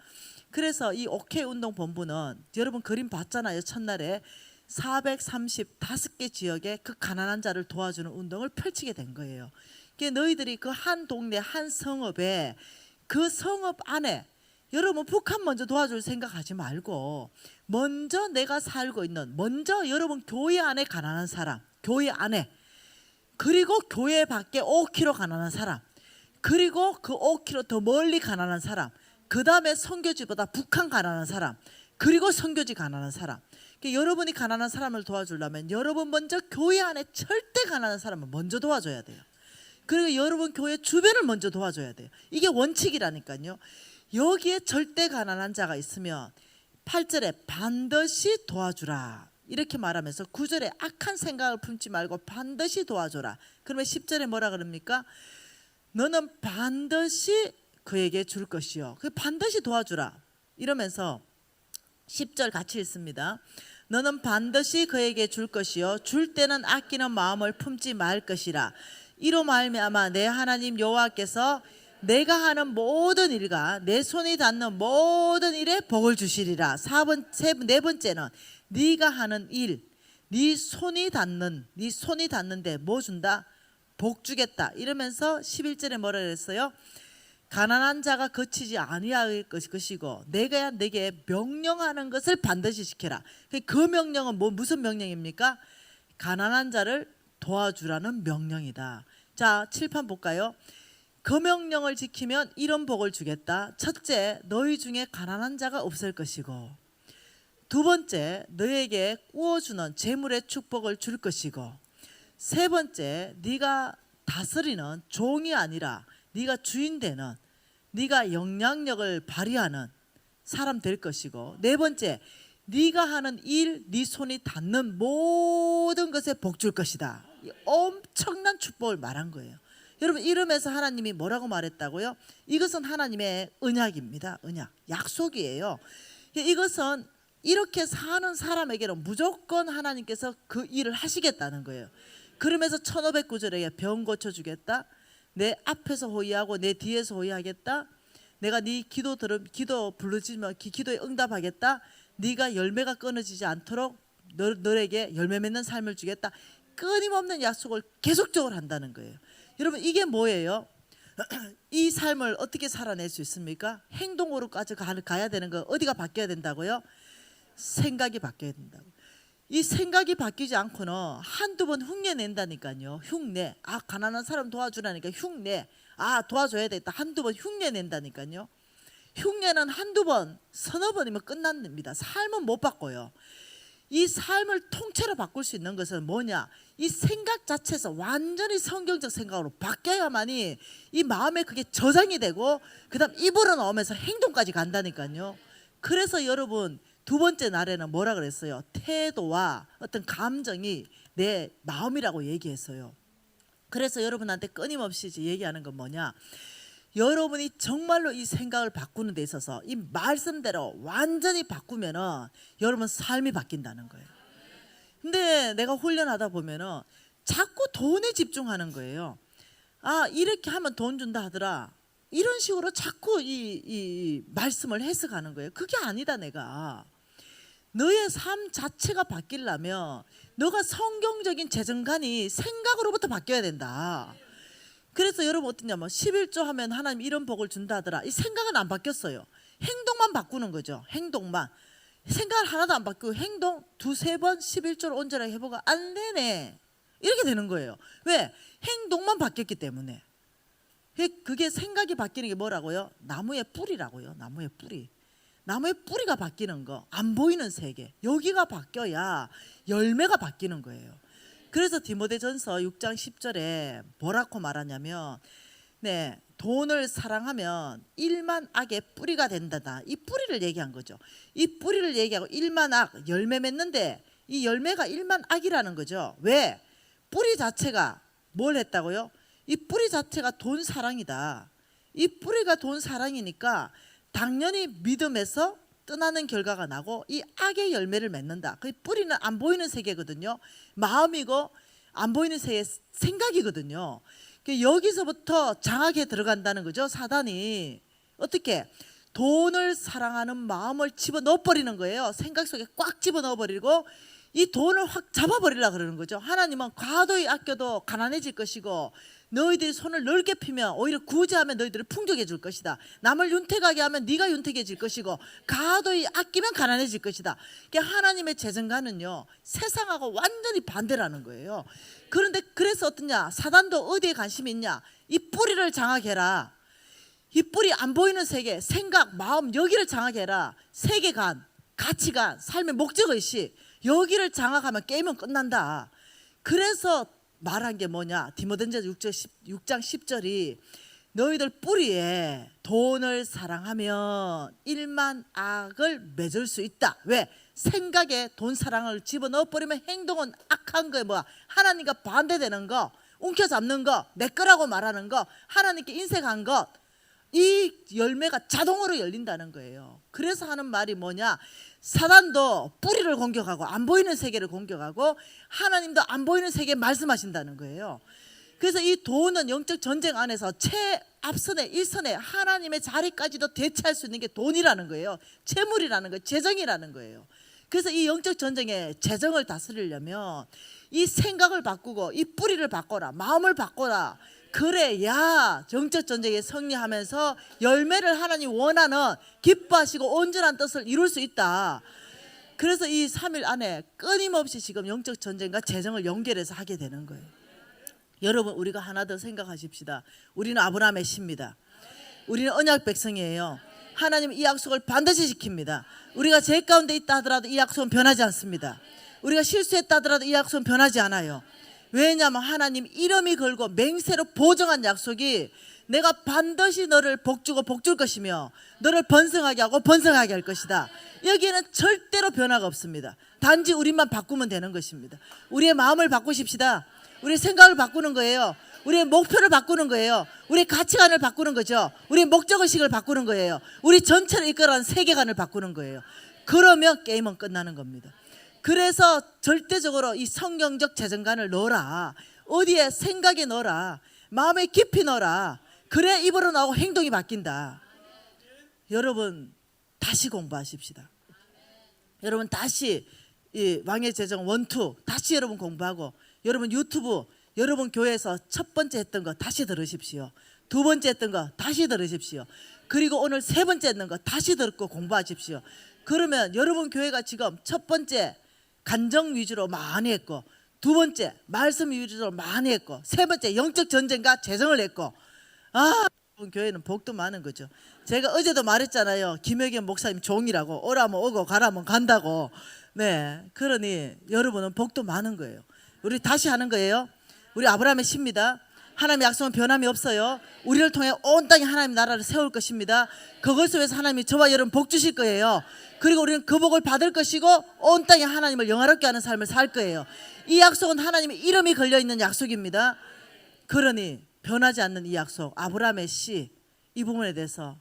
그래서 이 OK 운동본부는 여러분 그림 봤잖아요. 첫날에 435개 지역에 그 가난한 자를 도와주는 운동을 펼치게 된 거예요. 그러니까 너희들이 그 한 동네 한 성읍에 그 성읍 안에 여러분 북한 먼저 도와줄 생각하지 말고 먼저 내가 살고 있는 먼저 여러분 교회 안에 가난한 사람, 교회 안에 그리고 교회 밖에 5km 가난한 사람 그리고 그 5km 더 멀리 가난한 사람 그 다음에 선교지보다 북한 가난한 사람 그리고 선교지 가난한 사람. 그러니까 여러분이 가난한 사람을 도와주려면 여러분 먼저 교회 안에 절대 가난한 사람을 먼저 도와줘야 돼요. 그리고 여러분 교회 주변을 먼저 도와줘야 돼요. 이게 원칙이라니까요. 여기에 절대 가난한 자가 있으면 8절에 반드시 도와주라 이렇게 말하면서 9절에 악한 생각을 품지 말고 반드시 도와줘라. 그러면 10절에 뭐라 그럽니까? 너는 반드시 그에게 줄 것이요. 그 반드시 도와주라 이러면서 10절 같이 읽습니다. 너는 반드시 그에게 줄 것이요 줄 때는 아끼는 마음을 품지 말 것이라. 이로 말미암아 내 하나님 여호와께서 내가 하는 모든 일과 내 손이 닿는 모든 일에 복을 주시리라. 네 번째는 네가 하는 일, 네 손이 닿는데 뭐 준다? 복 주겠다. 이러면서 11절에 뭐라 그랬어요? 가난한 자가 거치지 아니할 것이고 내가 내게 명령하는 것을 반드시 지켜라. 그 명령은 무슨 명령입니까? 가난한 자를 도와주라는 명령이다. 자, 칠판 볼까요? 그 명령을 지키면 이런 복을 주겠다. 첫째, 너희 중에 가난한 자가 없을 것이고, 두 번째, 너에게 구워주는 재물의 축복을 줄 것이고, 세 번째, 네가 다스리는 종이 아니라 네가 주인 되는, 네가 영향력을 발휘하는 사람 될 것이고, 네 번째, 네가 하는 일, 네 손이 닿는 모든 것에 복 줄 것이다. 엄청난 축복을 말한 거예요. 여러분, 이러면서 하나님이 뭐라고 말했다고요? 이것은 하나님의 언약입니다. 언약, 약속이에요. 이것은 이렇게 사는 사람에게는 무조건 하나님께서 그 일을 하시겠다는 거예요. 그러면서 1509절에 병 고쳐주겠다, 내 앞에서 호의하고 내 뒤에서 호의하겠다, 내가 네 기도 부르짖으면 기도에 응답하겠다, 네가 열매가 끊어지지 않도록 너에게 열매 맺는 삶을 주겠다. 끊임없는 약속을 계속적으로 한다는 거예요. 여러분, 이게 뭐예요? 이 삶을 어떻게 살아낼 수 있습니까? 행동으로까지 가야 되는 거 어디가 바뀌어야 된다고요? 생각이 바뀌어야 된다고. 이 생각이 바뀌지 않고는 한두 번 흉내 낸다니까요. 흉내. 아, 가난한 사람 도와주라니까 흉내. 아, 도와줘야 되겠다. 한두 번 흉내 낸다니까요. 흉내는 한두 번, 서너 번이면 끝납니다. 삶은 못 바꿔요. 이 삶을 통째로 바꿀 수 있는 것은 뭐냐? 이 생각 자체에서 완전히 성경적 생각으로 바뀌어야만이 이 마음에 그게 저장이 되고, 그 다음 입으로 나오면서 행동까지 간다니까요. 그래서 여러분, 두 번째 날에는 뭐라 그랬어요? 태도와 어떤 감정이 내 마음이라고 얘기했어요. 그래서 여러분한테 끊임없이 얘기하는 건 뭐냐? 여러분이 정말로 이 생각을 바꾸는 데 있어서 이 말씀대로 완전히 바꾸면은 여러분 삶이 바뀐다는 거예요. 근데 내가 훈련하다 보면은 자꾸 돈에 집중하는 거예요. 아, 이렇게 하면 돈 준다 하더라. 이런 식으로 자꾸 이 말씀을 해석하는 거예요. 그게 아니다. 내가 너의 삶 자체가 바뀌려면 너가 성경적인 재정관이 생각으로부터 바뀌어야 된다. 그래서 여러분 어떠냐면 11조 하면 하나님 이런 복을 준다 하더라. 이 생각은 안 바뀌었어요. 행동만 바꾸는 거죠. 행동만. 생각을 하나도 안 바뀌고 행동 두세 번 11조를 온전하게 해보고 안 되네. 이렇게 되는 거예요. 왜? 행동만 바뀌었기 때문에. 그게 생각이 바뀌는 게 뭐라고요? 나무의 뿌리라고요. 나무의 뿌리. 나무의 뿌리가 바뀌는 거. 안 보이는 세계. 여기가 바뀌어야 열매가 바뀌는 거예요. 그래서 디모데전서 6장 10절에 뭐라고 말하냐면, 네, 돈을 사랑하면 일만 악의 뿌리가 된다다. 이 뿌리를 얘기한 거죠. 이 뿌리를 얘기하고 일만 악, 열매 맺는데 이 열매가 일만 악이라는 거죠. 왜? 뿌리 자체가 뭘 했다고요? 이 뿌리 자체가 돈 사랑이다. 이 뿌리가 돈 사랑이니까 당연히 믿음에서 떠나는 결과가 나고 이 악의 열매를 맺는다. 그 뿌리는 안 보이는 세계거든요. 마음이고 안 보이는 세계 생각이거든요. 여기서부터 장악에 들어간다는 거죠. 사단이 어떻게 돈을 사랑하는 마음을 집어넣어 버리는 거예요. 생각 속에 꽉 집어넣어 버리고 이 돈을 확 잡아버리려고 그러는 거죠. 하나님은 과도히 아껴도 가난해질 것이고 너희들이 손을 넓게 피면 오히려 구제하면 너희들을 풍족해질 것이다. 남을 윤택하게 하면 네가 윤택해질 것이고 과도히 아끼면 가난해질 것이다. 그러니까 하나님의 재정가는요 세상하고 완전히 반대라는 거예요. 그런데 그래서 어떠냐, 사단도 어디에 관심이 있냐, 이 뿌리를 장악해라. 이 뿌리 안 보이는 세계, 생각, 마음 여기를 장악해라. 세계관, 가치관, 삶의 목적의식 여기를 장악하면 게임은 끝난다. 그래서 말한 게 뭐냐, 디모데전서 6장 10절이 너희들 뿌리에 돈을 사랑하면 일만 악을 맺을 수 있다. 왜? 생각에 돈 사랑을 집어넣어 버리면 행동은 악한 거예요. 뭐야? 하나님과 반대되는 거, 움켜잡는 거, 내 거라고 말하는 거, 하나님께 인색한 것, 이 열매가 자동으로 열린다는 거예요. 그래서 하는 말이 뭐냐, 사단도 뿌리를 공격하고 안 보이는 세계를 공격하고 하나님도 안 보이는 세계에 말씀하신다는 거예요. 그래서 이 돈은 영적 전쟁 안에서 최앞선에 1선에 하나님의 자리까지도 대체할 수 있는 게 돈이라는 거예요. 재물이라는 거예요. 재정이라는 거예요. 그래서 이 영적 전쟁에 재정을 다스리려면 이 생각을 바꾸고 이 뿌리를 바꿔라, 마음을 바꿔라. 그래야 영적 전쟁에 승리하면서 열매를 하나님 원하는 기뻐하시고 온전한 뜻을 이룰 수 있다. 그래서 이 3일 안에 끊임없이 지금 영적 전쟁과 재정을 연결해서 하게 되는 거예요. 여러분, 우리가 하나 더 생각하십시다. 우리는 아브라함의 씨입니다. 우리는 언약 백성이에요. 하나님 이 약속을 반드시 지킵니다. 우리가 죄 가운데 있다 하더라도 이 약속은 변하지 않습니다. 우리가 실수했다 하더라도 이 약속은 변하지 않아요. 왜냐하면 하나님 이름이 걸고 맹세로 보증한 약속이 내가 반드시 너를 복주고 복줄 것이며 너를 번성하게 하고 번성하게 할 것이다. 여기에는 절대로 변화가 없습니다. 단지 우리만 바꾸면 되는 것입니다. 우리의 마음을 바꾸십시다. 우리의 생각을 바꾸는 거예요. 우리의 목표를 바꾸는 거예요. 우리의 가치관을 바꾸는 거죠. 우리의 목적의식을 바꾸는 거예요. 우리 전체를 이끌어가는 세계관을 바꾸는 거예요. 그러면 게임은 끝나는 겁니다. 그래서 절대적으로 이 성경적 재정관을 넣어라. 어디에? 생각에 넣어라. 마음에 깊이 넣어라. 그래 입으로 나오고 행동이 바뀐다. 여러분 다시 공부하십시다. 여러분 다시 이 왕의 재정 1, 2 다시 여러분 공부하고, 여러분 유튜브 여러분 교회에서 첫 번째 했던 거 다시 들으십시오. 두 번째 했던 거 다시 들으십시오. 그리고 오늘 세 번째 했던 거 다시 듣고 공부하십시오. 그러면 여러분 교회가 지금 첫 번째 간정 위주로 많이 했고, 두 번째 말씀 위주로 많이 했고, 세 번째 영적 전쟁과 재정을 했고, 여러분 교회는 복도 많은 거죠. 제가 어제도 말했잖아요. 김혜경 목사님 종이라고, 오라면 오고 가라면 간다고. 네, 그러니 여러분은 복도 많은 거예요. 우리 다시 하는 거예요. 우리 아브라함의 씨입니다. 하나님의 약속은 변함이 없어요. 우리를 통해 온 땅에 하나님 나라를 세울 것입니다. 그것을 위해서 하나님이 저와 여러분 복 주실 거예요. 그리고 우리는 그 복을 받을 것이고 온 땅에 하나님을 영화롭게 하는 삶을 살 거예요. 이 약속은 하나님의 이름이 걸려있는 약속입니다. 그러니 변하지 않는 이 약속, 아브라함의 씨, 이 부분에 대해서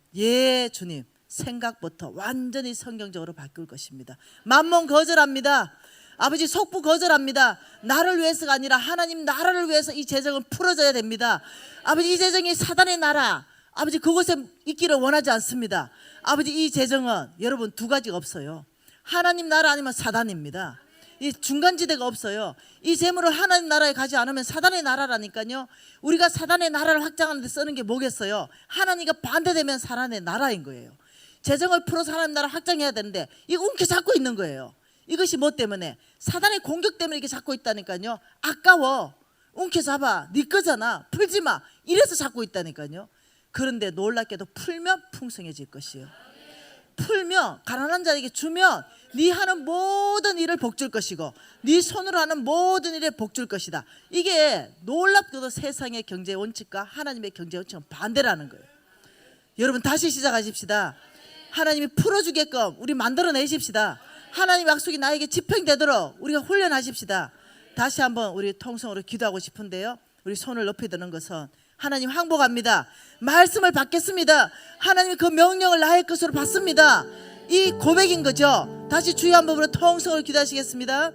주님 생각부터 완전히 성경적으로 바꿀 것입니다. 만몬 거절합니다. 아버지 속부 거절합니다. 나를 위해서가 아니라 하나님 나라를 위해서 이 재정은 풀어져야 됩니다. 아버지 이 재정이 사단의 나라, 아버지 그곳에 있기를 원하지 않습니다. 아버지 이 재정은 여러분 두 가지가 없어요. 하나님 나라 아니면 사단입니다. 이 중간지대가 없어요. 이 재물을 하나님 나라에 가지 않으면 사단의 나라라니까요. 우리가 사단의 나라를 확장하는 데 쓰는 게 뭐겠어요? 하나님과 반대되면 사단의 나라인 거예요. 재정을 풀어서 하나님 나라 확장해야 되는데 이거 움켜잡고 있는 거예요. 이것이 뭐 때문에? 사단의 공격 때문에 이렇게 잡고 있다니까요. 아까워, 움켜잡아, 네 거잖아, 풀지 마, 이래서 잡고 있다니까요. 그런데 놀랍게도 풀면 풍성해질 것이에요. 풀면, 가난한 자에게 주면 네 하는 모든 일을 복줄 것이고 네 손으로 하는 모든 일에 복줄 것이다. 이게 놀랍게도 세상의 경제 원칙과 하나님의 경제 원칙은 반대라는 거예요. 여러분 다시 시작하십시다. 하나님이 풀어주게끔 우리 만들어내십시다. 하나님 약속이 나에게 집행되도록 우리가 훈련하십시다. 다시 한번 우리 통성으로 기도하고 싶은데요. 우리 손을 높이 드는 것은 하나님 항복합니다. 말씀을 받겠습니다. 하나님 그 명령을 나의 것으로 받습니다. 이 고백인 거죠. 다시 주여 한 번으로 통성을 기도하시겠습니다.